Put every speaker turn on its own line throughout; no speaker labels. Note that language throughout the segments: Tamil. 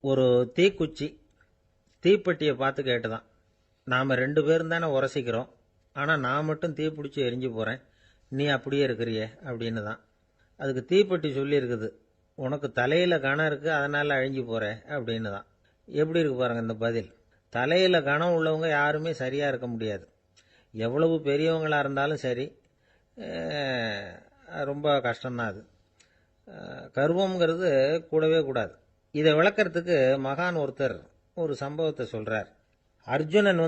ஒரு தீக்குச்சி தீப்பெட்டியை பார்த்து கேட்டுதான், நாம் 2 பேரும் தானே உரசிக்கிறோம், ஆனால் நான் மட்டும் தீப்பிடிச்சி எரிஞ்சு போகிறேன், நீ அப்படியே இருக்கிறியே அப்படின்னு தான். அதுக்கு தீப்பெட்டி சொல்லியிருக்குது, உனக்கு தலையில் கணம் இருக்குது அதனால் அழிஞ்சு போகிற அப்படின்னு தான். எப்படி இருக்கு பாருங்கள் இந்த பதில். தலையில் கணம் உள்ளவங்க யாருமே சரியாக இருக்க முடியாது. எவ்வளவு பெரியவங்களாக இருந்தாலும் சரி, ரொம்ப கஷ்டம்தான் அது. கர்வம்ங்கிறது கூடவே கூடாது. இதை விளக்கறதுக்கு மகான் ஒருத்தர் ஒரு சம்பவத்தை சொல்றார். அர்ஜுனன்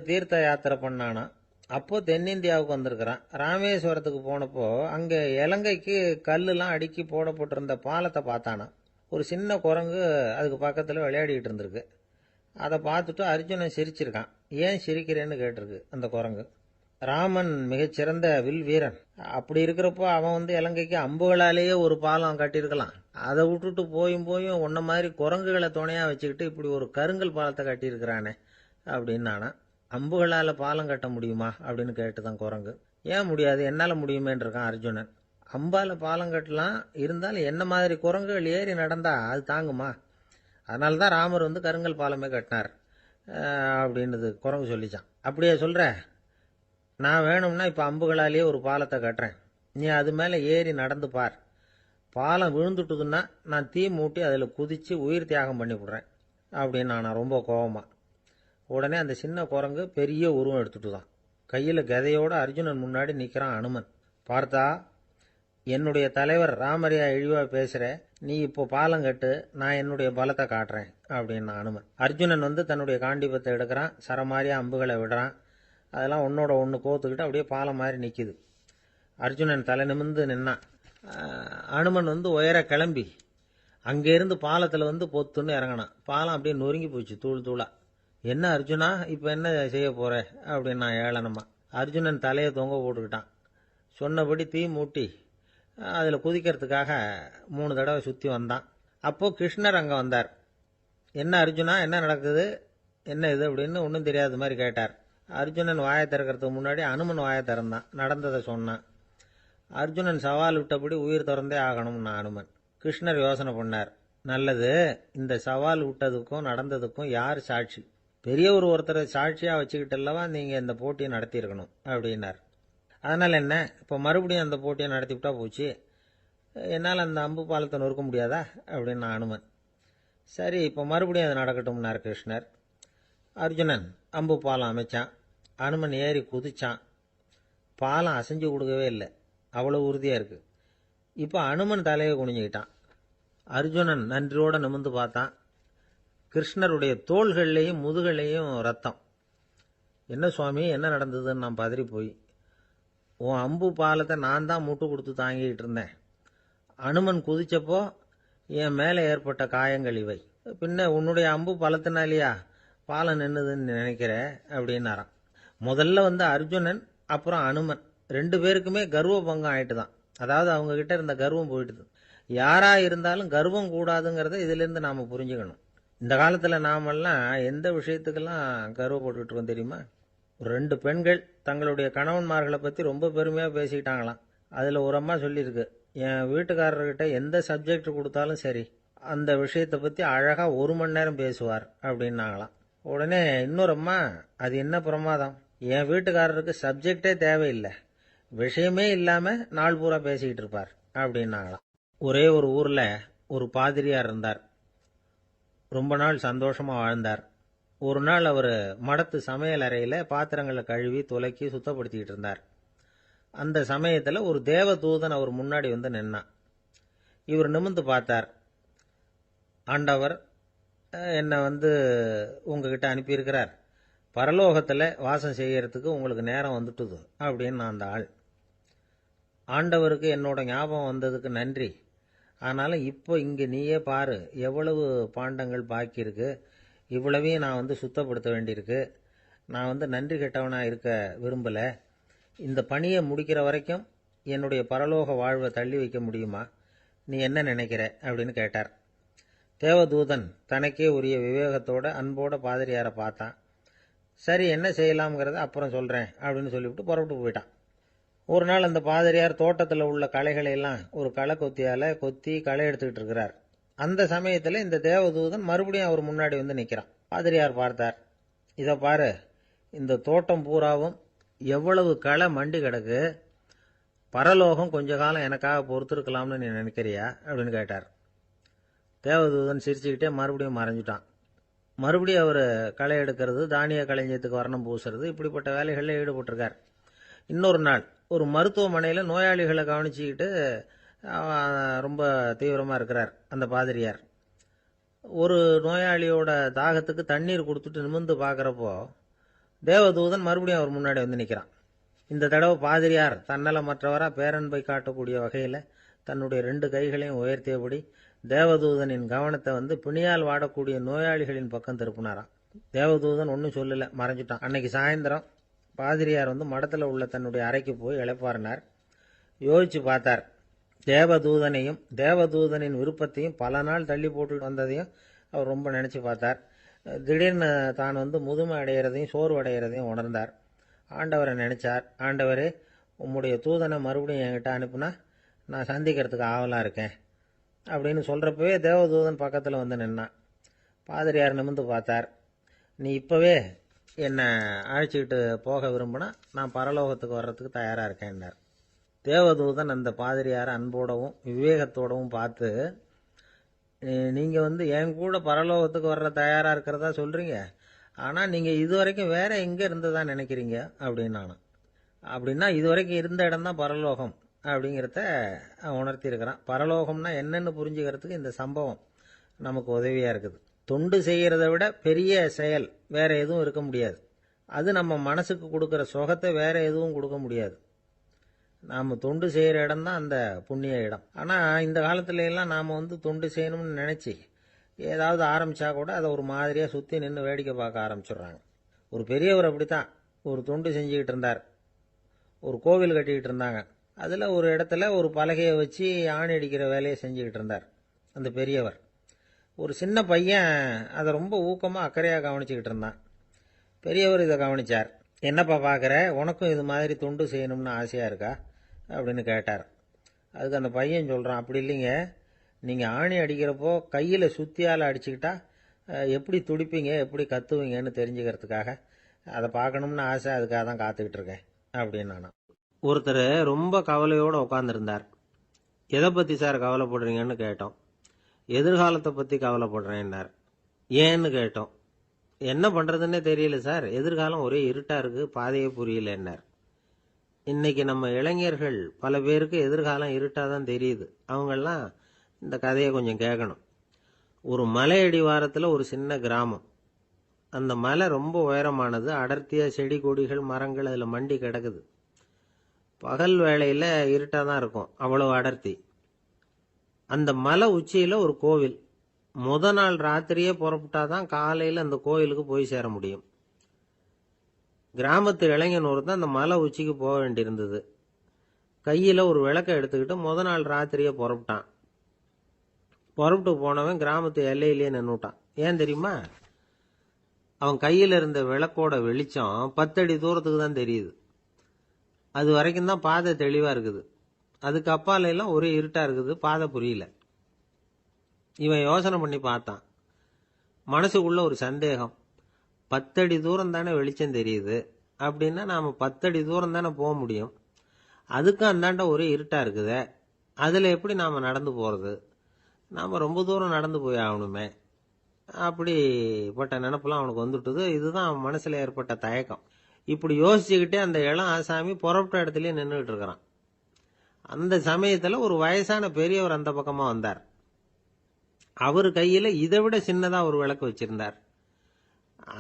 தீர்த்த யாத்திரை பண்ணானா. அப்போ தென்னிந்தியாவுக்கு வந்திருக்கிறான். ராமேஸ்வரத்துக்கு போனப்போ அங்கே இலங்கைக்கு கல்லுலாம் அடுக்கி போடப்பட்டிருந்த பாலத்தை பார்த்தானா. ஒரு சின்ன குரங்கு அதுக்கு பக்கத்தில் விளையாடிக்கிட்டு இருந்திருக்கு. அதை பார்த்துட்டு அர்ஜுனன் சிரிச்சிருக்கான். ஏன் சிரிக்கிறேன்னு கேட்டிருக்கு அந்த குரங்கு. ராமன் மிகச்சிறந்த வில் வீரன். அப்படி இருக்கிறப்போ அவன் இலங்கைக்கு அம்புகளாலேயே ஒரு பாலம் கட்டியிருக்கலாம். அதை விட்டுட்டு போயும் உன்ன மாதிரி குரங்குகளை துணையா வச்சுக்கிட்டு இப்படி ஒரு கருங்கல் பாலத்தை கட்டியிருக்கிறானே அப்படின்னு நானா. அம்புகளால் பாலம் கட்ட முடியுமா அப்படின்னு கேட்டுதான் குரங்கு. ஏன் முடியாது, என்னால் முடியுமேன்னு இருக்கான் அர்ஜுனன். அம்பால பாலம் கட்டலாம், இருந்தாலும் என்ன மாதிரி குரங்குகள் ஏறி நடந்தா அது தாங்குமா? அதனால தான் ராமர் கருங்கல் பாலமே கட்டினார் அப்படின்னுது குரங்கு சொல்லிச்சான். அப்படியே சொல்ற, நான் வேணும்னா இப்போ அம்புகளாலேயே ஒரு பாலத்தை கட்டுறேன், நீ அது மேலே ஏறி நடந்து பார். பாலம் விழுந்துட்டுதுன்னா நான் தீ மூட்டி அதில் குதித்து உயிர் தியாகம் பண்ணி விடுறேன் அப்படின்னு நான் ரொம்ப கோபமா. உடனே அந்த சின்ன குரங்கு பெரிய உருவம் எடுத்துட்டு தான் கையில் கதையோடு அர்ஜுனன் முன்னாடி நிற்கிறான் அனுமன். பார்த்தா, என்னுடைய தலைவர் ராமரையா இழிவாக பேசுகிற, நீ இப்போ பாலம் கட்டு, நான் என்னுடைய பலத்தை காட்டுறேன் அப்படின்னு அனுமன். அர்ஜுனன் தன்னுடைய காண்டிபத்தை எடுக்கிறான், சரமாரியா அம்புகளை விடுறான். அதெல்லாம் ஒன்னோட ஒன்று கோத்துக்கிட்டு அப்படியே பாலம் மாதிரி நிற்கிது. அர்ஜுனன் தலை நிமிர்ந்து நின்னான். அனுமன் உயர கிளம்பி அங்கேருந்து பாலத்தில் பொத்துன்னு இறங்கினான். பாலம் அப்படியே நொறுங்கி போச்சு தூள் தூளா. என்ன அர்ஜுனா, இப்போ என்ன செய்ய போற அப்படின்னு நான் ஏளனமா. அர்ஜுனன் தலையை தொங்க போட்டுக்கிட்டான். சொன்னபடி தீ மூட்டி அதில் குதிக்கிறதுக்காக 3 தடவை சுற்றி வந்தான். அப்போது கிருஷ்ணர் அங்கே வந்தார். என்ன அர்ஜுனா, என்ன நடக்குது, என்ன இது அப்படின்னு ஒன்றும் தெரியாத மாதிரி கேட்டார். அர்ஜுனன் வாயை திறக்கிறதுக்கு முன்னாடி அனுமன் வாயை திறந்தான், நடந்ததை சொன்னான். அர்ஜுனன் சவால் விட்டபடி உயிர் திறந்தே ஆகணும்னா அனுமன். கிருஷ்ணர் யோசனை பண்ணார். நல்லது, இந்த சவால் விட்டதுக்கும் நடந்ததுக்கும் யார் சாட்சி? பெரிய ஒருத்தரை சாட்சியாக வச்சுக்கிட்டல்லவா நீங்கள் இந்த போட்டியை நடத்தியிருக்கணும் அப்படின்னார். அதனால் என்ன, இப்போ மறுபடியும் அந்த போட்டியை நடத்திவிட்டா போச்சு, என்னால் அந்த அம்பு பாலத்தை நொறுக்க முடியாதா அப்படின்னு அனுமன். சரி, இப்போ மறுபடியும் அது நடக்கட்டும்னார் கிருஷ்ணர். அர்ஜுனன் அம்பு பாலம் அமைச்சான். அனுமன் ஏறி குதிச்சான். பாலம் அசைஞ்சு கொடுக்கவே இல்லை, அவ்வளோ உறுதியாக இருக்குது. இப்போ அனுமன் தலையை குனிஞ்சுக்கிட்டான். அர்ஜுனன் நன்றியோடு நிமிர்ந்து பார்த்தான். கிருஷ்ணருடைய தோள்கள்லேயும் முதுகள்லேயும் ரத்தம். என்ன சுவாமி, என்ன நடந்ததுன்னு நான் பதறி போய், உன் அம்பு பாலத்தை நான் தான் மூட்டு கொடுத்து தாங்கிக்கிட்டு இருந்தேன். அனுமன் குதிச்சப்போ என் மேலே ஏற்பட்ட காயங்கள் இவை. பின்ன உன்னுடைய அம்பு பலத்தினாலேயா பாலம் நின்றுதுன்னு நினைக்கிற அப்படின்னாராம். முதல்ல அர்ஜுனன் அப்புறம் அனுமன் 2 பேருக்குமே கர்வ பங்கம் ஆயிட்டு தான். அதாவது அவங்க கிட்ட இருந்த கர்வம் போயிட்டுது. யாரா இருந்தாலும் கர்வம் கூடாதுங்கிறத இதிலிருந்து நாம புரிஞ்சுக்கணும். இந்த காலத்துல நாமெல்லாம் எந்த விஷயத்துக்கெல்லாம் கர்வப்பட்டுட்டு இருக்கோம் தெரியுமா? 2 பெண்கள் தங்களுடைய கணவன்மார்களை பத்தி ரொம்ப பெருமையா பேசிக்கிட்டாங்களாம். அதுல ஒரு அம்மா சொல்லியிருக்கு, என் வீட்டுக்காரர்கிட்ட எந்த சப்ஜெக்ட் கொடுத்தாலும் சரி அந்த விஷயத்தை பத்தி அழகா 1 மணி நேரம் பேசுவார் அப்படின்னாங்களாம். உடனே இன்னொரு அம்மா, அது என்ன பிரமாதம், என் வீட்டுக்காரருக்கு சப்ஜெக்டே தேவையில்லை, விஷயமே இல்லாம நாள் பூரா பேசிக்கிட்டு இருப்பார் அப்படின்னாங்களாம். ஒரே ஒரு ஊர்ல ஒரு பாதிரியார் இருந்தார். ரொம்ப நாள் சந்தோஷமா வாழ்ந்தார். ஒரு நாள் அவர் மடத்து சமையல் அறையில பாத்திரங்களை கழுவி துலக்கி சுத்தப்படுத்திக்கிட்டு இருந்தார். அந்த சமயத்துல ஒரு தேவதூதன் அவர் முன்னாடி நின்னான். இவர் நிமிர்ந்து பார்த்தார். ஆண்டவர் என்னை உங்ககிட்ட அனுப்பியிருக்கிறார், பரலோகத்துல வாசம் செய்யறதுக்கு உங்களுக்கு நேரம் வந்துட்டுது அப்படின்னு அந்த ஆள். ஆண்டவருக்கு என்னோட ஞாபகம் வந்ததுக்கு நன்றி. ஆனாலும் இப்போ இங்கே நீயே பாரு, எவ்வளவு பாண்டங்கள் பாக்கி இருக்கு, இவ்வளவையும் நான் சுத்தப்படுத்த வேண்டியிருக்கு. நான் நன்றி கெட்டவனாக இருக்க விரும்பலை. இந்த பணியை முடிக்கிற வரைக்கும் என்னுடைய பரலோக வாழ்வை தள்ளி வைக்க முடியுமா, நீ என்ன நினைக்கிற அப்படின்னு கேட்டார். தேவதூதன் தனக்கே உரிய விவேகத்தோட அன்போட பாதிரியாரை பார்த்தான். சரி, என்ன செய்யலாம்ங்கிறத அப்புறம் சொல்கிறேன் அப்படின்னு சொல்லிவிட்டு புறப்பட்டு போயிட்டான். ஒரு நாள் அந்த பாதிரியார் தோட்டத்தில் உள்ள களைகளை எல்லாம் ஒரு களை கொத்தியால் கொத்தி களை எடுத்துக்கிட்டு இருக்கிறார். அந்த சமயத்தில் இந்த தேவதூதன் மறுபடியும் அவர் முன்னாடி வந்து நிற்கிறான். பாதிரியார் பார்த்தார். இதை பாரு, இந்த தோட்டம் பூராவும் எவ்வளவு களை மண்டி கிடக்கு, பரலோகம் கொஞ்ச காலம் எனக்காக பொறுத்திருக்கலாம்னு நீ நினைக்கிறியா அப்படின்னு கேட்டார். தேவதூதன் சிரிச்சுக்கிட்டே மறுபடியும் மறைஞ்சிட்டான். மறுபடியும் அவர் களை எடுக்கிறது, தானிய களஞ்சியத்துக்கு வர்ணம் பூசுறது, இப்படிப்பட்ட வேலைகளில் ஈடுபட்டிருக்கார். இன்னொரு நாள் ஒரு மருத்துவமனையில் நோயாளிகளை கவனிச்சுக்கிட்டு ரொம்ப தீவிரமாக இருக்கிறார் அந்த பாதிரியார். ஒரு நோயாளியோட தாகத்துக்கு தண்ணீர் கொடுத்துட்டு நிமிர்ந்து பார்க்குறப்போ தேவதூதன் மறுபடியும் அவர் முன்னாடி வந்து நிற்கிறான். இந்த தடவை பாதிரியார் தன்னலமற்றவராக பேரன்பை காட்டக்கூடிய வகையில் தன்னுடைய 2 கைகளையும் உயர்த்தியபடி தேவதூதனின் கவனத்தை வந்து பிணியால் வாடக்கூடிய நோயாளிகளின் பக்கம் திருப்பினாராம். தேவதூதன் ஒன்றும் சொல்லலை, மறைஞ்சிட்டான். அன்னைக்கு சாயந்தரம் பாதிரியார் வந்து மடத்தில் உள்ள தன்னுடைய அறைக்கு போய் இளைப்பாறினார். யோசிச்சு பார்த்தார். தேவதூதனையும் தேவதூதனின் விருப்பத்தையும் பல நாள் தள்ளி போட்டு வந்ததையும் அவர் ரொம்ப நினச்சி பார்த்தார். திடீர்னு தான் வந்து முதுமை அடைகிறதையும் சோர்வு அடைகிறதையும் உணர்ந்தார். ஆண்டவரை நினைச்சார். ஆண்டவரே, உம்முடைய தூதனை மறுபடியும் என்கிட்ட அனுப்புனா நான் சந்திக்கிறதுக்கு ஆவலாக இருக்கேன் அப்படின்னு சொல்கிறப்பவே தேவதூதன் பக்கத்தில் வந்து நின்னான். பாதிரியார் நிமிர்ந்து பார்த்தார். நீ இப்போவே என்னை அழைச்சிக்கிட்டு போக விரும்பினா நான் பரலோகத்துக்கு வர்றதுக்கு தயாராக இருக்கேன்னார். தேவதூதன் அந்த பாதிரியாரை அன்போடவும் விவேகத்தோடவும் பார்த்து, நீங்கள் வந்து என் கூட பரலோகத்துக்கு வர்ற தயாராக இருக்கிறதா சொல்கிறீங்க, ஆனால் நீங்கள் இதுவரைக்கும் வேற எங்கே இருந்ததா நினைக்கிறீங்க அப்படின்னு நானும். அப்படின்னா இதுவரைக்கும் இருந்த இடம் தான் பரலோகம் அப்படிங்கிறத உணர்த்தியிருக்கிறான். பரலோகம்னா என்னன்னு புரிஞ்சுக்கிறதுக்கு இந்த சம்பவம் நமக்கு உதவியாக இருக்குது. தொண்டு செய்கிறத விட பெரிய செயல் வேற எதுவும் இருக்க முடியாது. அது நம்ம மனசுக்கு கொடுக்குற சுகத்தை வேற எதுவும் கொடுக்க முடியாது. நாம் தொண்டு செய்கிற இடம் தான் அந்த புண்ணிய இடம். ஆனால் இந்த காலத்துல எல்லாம் நாம் வந்து தொண்டு செய்யணும்னு நினச்சி ஏதாவது ஆரம்பித்தா கூட அதை ஒரு மாதிரியாக சுற்றி நின்று வேடிக்கை பார்க்க ஆரம்பிச்சிடுறாங்க. ஒரு பெரியவர் அப்படித்தான் ஒரு தொண்டு செஞ்சுக்கிட்டு இருந்தார். ஒரு கோவில் கட்டிக்கிட்டு இருந்தாங்க. அதில் ஒரு இடத்துல ஒரு பலகையை வச்சு ஆணி அடிக்கிற வேலையை செஞ்சுக்கிட்டு இருந்தார் அந்த பெரியவர். ஒரு சின்ன பையன் அதை ரொம்ப ஊக்கமாக அக்கறையாக கவனிச்சுக்கிட்டு இருந்தான். பெரியவர் இதை கவனித்தார். என்னப்பா பார்க்குற, உனக்கும் இது மாதிரி தொண்டு செய்யணும்னு ஆசையாக இருக்கா அப்படின்னு கேட்டார். அதுக்கு அந்த பையன் சொல்கிறான், அப்படி இல்லைங்க, நீங்கள் ஆணி அடிக்கிறப்போ கையில் சுத்தியால் அடிச்சுக்கிட்டா எப்படி துடிப்பீங்க, எப்படி கத்துவீங்கன்னு தெரிஞ்சுக்கிறதுக்காக அதை பார்க்கணும்னு ஆசை, அதுக்காக தான் காத்துக்கிட்டு இருக்கேன் அப்படின்னு நானும். ஒருத்தர் ரொம்ப கவலையோடு உட்காந்துருந்தார். எதை பற்றி சார் கவலைப்படுறீங்கன்னு கேட்டோம். எதிர்காலத்தை பற்றி கவலைப்படுறேன்னார். ஏன்னு கேட்டோம். என்ன பண்ணுறதுன்னே தெரியல சார், எதிர்காலம் ஒரே இருட்டாக இருக்குது, பாதையே புரியலன்னார். இன்னைக்கு நம்ம இளைஞர்கள் பல பேருக்கு எதிர்காலம் இருட்டாக தான் தெரியுது. அவங்கெல்லாம் இந்த கதையை கொஞ்சம் கேட்கணும். ஒரு மலை அடிவாரத்தில் ஒரு சின்ன கிராமம். அந்த மலை ரொம்ப உயரமானது. அடர்த்தியாக செடி கொடிகள் மரங்கள் அதில் மண்டி கிடக்குது. பகல் வேளையில் இருட்டாக தான் இருக்கும், அவ்வளவு அடர்த்தி. அந்த மலை உச்சியில் ஒரு கோவில். நாள் ராத்திரியே புறப்பட்டாதான் காலையில் அந்த கோவிலுக்கு போய் சேர முடியும். கிராமத்து இளைஞன் ஒருத்தன் அந்த மலை உச்சிக்கு போக வேண்டியிருந்தது. கையில் ஒரு விளக்கை எடுத்துக்கிட்டு நாள் ராத்திரியே புறப்பட்டான். புறப்பட்டு போனவன் கிராமத்து எல்லையிலேயே நின்றுட்டான். ஏன் தெரியுமா? அவன் கையில் இருந்த விளக்கோட வெளிச்சம் 10 அடி தூரத்துக்கு தான் தெரியுது. அது வரைக்கும் தான் பாதை தெளிவாக இருக்குது. அதுக்கு அப்பால எல்லாம் ஒரே இருட்டாக இருக்குது, பாதை புரியல. இவன் யோசனை பண்ணி பார்த்தான். மனசுக்குள்ள ஒரு சந்தேகம். 10 அடி தூரம் தானே வெளிச்சம் தெரியுது, அப்படின்னா நாம் 10 அடி தூரம் தானே போக முடியும். அதுக்கும் அந்தாண்ட ஒரே இருட்டாக இருக்குதே, அதில் எப்படி நாம் நடந்து போகிறது? நாம் ரொம்ப தூரம் நடந்து போய் ஆகணுமே. அப்படிப்பட்ட நினப்பெல்லாம் அவனுக்கு வந்துட்டுது. இதுதான் அவன் மனசில் ஏற்பட்ட தயக்கம். இப்படி யோசிச்சுக்கிட்டே அந்த இளம் ஆசாமி புறப்பட்ட இடத்துலயே நின்றுகிட்டு இருக்கிறான். அந்த சமயத்தில் ஒரு வயசான பெரியவர் அந்த பக்கமாக வந்தார். அவர் கையில் இதை விட சின்னதாக ஒரு விளக்கு வச்சிருந்தார்.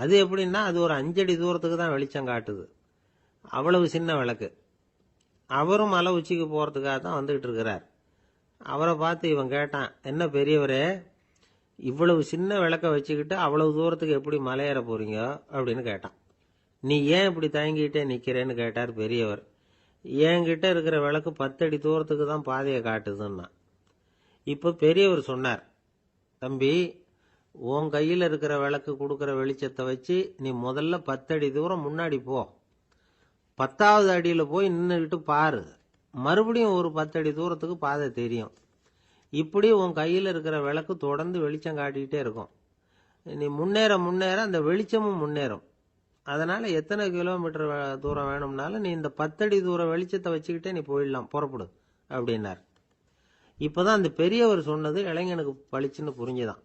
அது எப்படின்னா அது ஒரு 5 அடி தூரத்துக்கு தான் வெளிச்சம் காட்டுது. அவ்வளவு சின்ன விளக்கு. அவரும் மலை உச்சிக்கு போகிறதுக்காக தான் வந்துகிட்டு இருக்கிறார். அவரை பார்த்து இவன் கேட்டான், என்ன பெரியவரே, இவ்வளவு சின்ன விளக்க வச்சுக்கிட்டு அவ்வளவு தூரத்துக்கு எப்படி மலையேற போறீங்க அப்படின்னு கேட்டான். நீ ஏன் இப்படி தயங்கிட்டே நிற்கிறேன்னு கேட்டார் பெரியவர். என்கிட்ட இருக்கிற விளக்கு 10 அடி தூரத்துக்கு தான் பாதையை காட்டுதுன்னா. இப்போ பெரியவர் சொன்னார், தம்பி, உன் கையில் இருக்கிற விளக்கு கொடுக்குற வெளிச்சத்தை வச்சு நீ முதல்ல 10 அடி தூரம் முன்னாடி போ. 10வது அடியில் போய் நின்றுக்கிட்டு பாரு. மறுபடியும் ஒரு 10 அடி தூரத்துக்கு பாதை தெரியும். இப்படி உன் கையில் இருக்கிற விளக்கு தொடர்ந்து வெளிச்சம் காட்டிக்கிட்டே இருக்கும். நீ முன்னேற முன்னேற அந்த வெளிச்சமும் முன்னேறும். அதனால எத்தனை கிலோமீட்டர் தூரம் வேணும்னாலும் நீ இந்த 10 அடி தூரம் வெளிச்சத்தை வச்சுக்கிட்டே நீ போயிடலாம், புறப்படு அப்படின்னார். இப்பதான் அந்த பெரியவர் சொன்னது இளைஞனுக்கு பளிச்சுன்னு புரிஞ்சுதான்.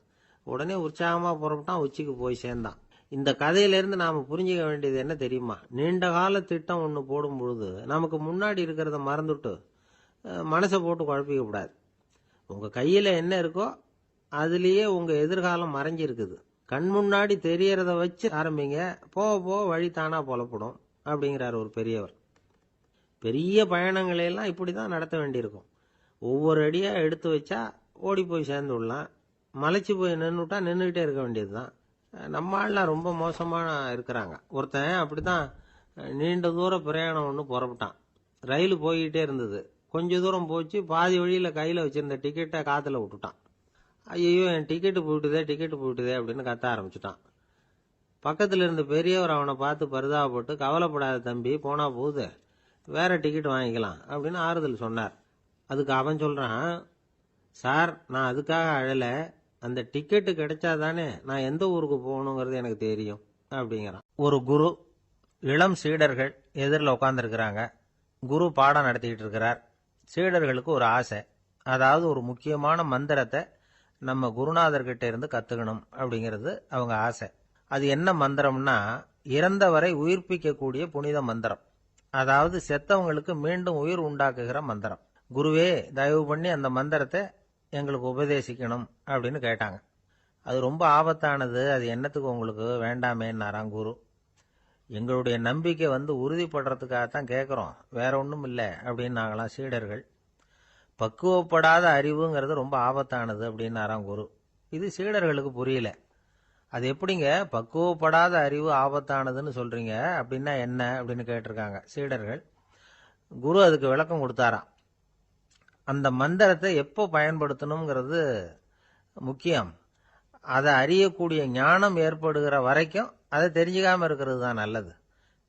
உடனே உற்சாகமா புறப்பட்டான், உச்சிக்கு போய் சேர்ந்தான். இந்த கதையிலிருந்து நாம புரிஞ்சுக்க வேண்டியது என்ன தெரியுமா? நீண்ட கால திட்டம் ஒன்று போடும் பொழுது நமக்கு முன்னாடி இருக்கிறத மறந்துட்டு மனசை போட்டு குழப்பிக்க கூடாது. உங்க கையில என்ன இருக்கோ அதுலயே உங்க எதிர்காலம் மறைஞ்சிருக்குது. கண் முன்னாடி தெரியறத வச்சு ஆரம்பிங்க, போக போக வழி தானா புலப்படும் அப்படிங்கிறார் ஒரு பெரியவர். பெரிய பயணங்களை எல்லாம் இப்படிதான் நடத்த வேண்டியிருக்கும். ஒவ்வொரு அடியா எடுத்து வச்சா ஓடி போய் சேர்ந்து விடலாம். மலைச்சு போய் நின்றுட்டா நின்றுகிட்டே இருக்க வேண்டியதுதான். நம்ம ஆள்லாம் ரொம்ப மோசமா இருக்கிறாங்க. ஒருத்தன் அப்படிதான் நீண்ட தூர பிரயாணம் ஒன்று புறப்பட்டான். ரயில் போய்கிட்டே இருந்தது. கொஞ்ச தூரம் போச்சு, பாதி வழியில கையில வச்சிருந்த டிக்கெட்டை காத்துல விட்டுட்டான். ஐயோ, என் டிக்கெட்டு போயிட்டுதே அப்படின்னு கத்த ஆரம்பிச்சுட்டான். பக்கத்துல இருந்த பெரியவர் அவனை பார்த்து பரிதாபப்பட்டு, கவலைப்படாத தம்பி, போனா போகுது, வேற டிக்கெட் வாங்கிக்கலாம் அப்படின்னு ஆறுதல் சொன்னார். அதுக்கு அவன் சொல்றான், சார், நான் அதுக்காக அழல, அந்த டிக்கெட்டு கிடைச்சாதானே நான் எந்த ஊருக்கு போகணுங்கிறது எனக்கு தெரியும் அப்படிங்கிறான். ஒரு குரு, இளம் சீடர்கள் எதிரில் உட்காந்துருக்கிறாங்க. குரு பாடம் நடத்திக்கிட்டு இருக்கிறார். சீடர்களுக்கு ஒரு ஆசை, அதாவது ஒரு முக்கியமான மந்திரத்தை நம்ம குருநாதர்கிட்ட இருந்து கத்துக்கணும் அப்படிங்கிறது அவங்க ஆசை. அது என்ன மந்திரம்னா, இறந்தவரை உயிர்ப்பிக்கக்கூடிய புனித மந்திரம். அதாவது செத்தவங்களுக்கு மீண்டும் உயிர் உண்டாக்குகிற மந்திரம். குருவே, தயவு பண்ணி அந்த மந்திரத்தை எங்களுக்கு உபதேசிக்கணும் அப்படின்னு கேட்டாங்க. அது ரொம்ப ஆபத்தானது, அது என்னத்துக்கு உங்களுக்கு வேண்டாமேன்னாராம் குரு. எங்களுடைய நம்பிக்கை உறுதிப்படுறதுக்காகத்தான் கேட்குறோம், வேற ஒன்றும் இல்லை அப்படின்னாங்களாம் சீடர்கள். பக்குவப்படாத அறிவுங்கிறது ரொம்ப ஆபத்தானது அப்படின்னாராம் குரு. இது சீடர்களுக்கு புரியல. அது எப்படிங்க பக்குவப்படாத அறிவு ஆபத்தானதுன்னு சொல்றீங்க, அப்படின்னா என்ன அப்படின்னு கேட்டிருக்காங்க சீடர்கள். குரு அதுக்கு விளக்கம் கொடுத்தாராம். அந்த மந்திரத்தை எப்போ பயன்படுத்தணுங்கிறது முக்கியம். அதை அறியக்கூடிய ஞானம் ஏற்படுகிற வரைக்கும் அதை தெரிஞ்சுக்காம இருக்கிறது தான் நல்லது,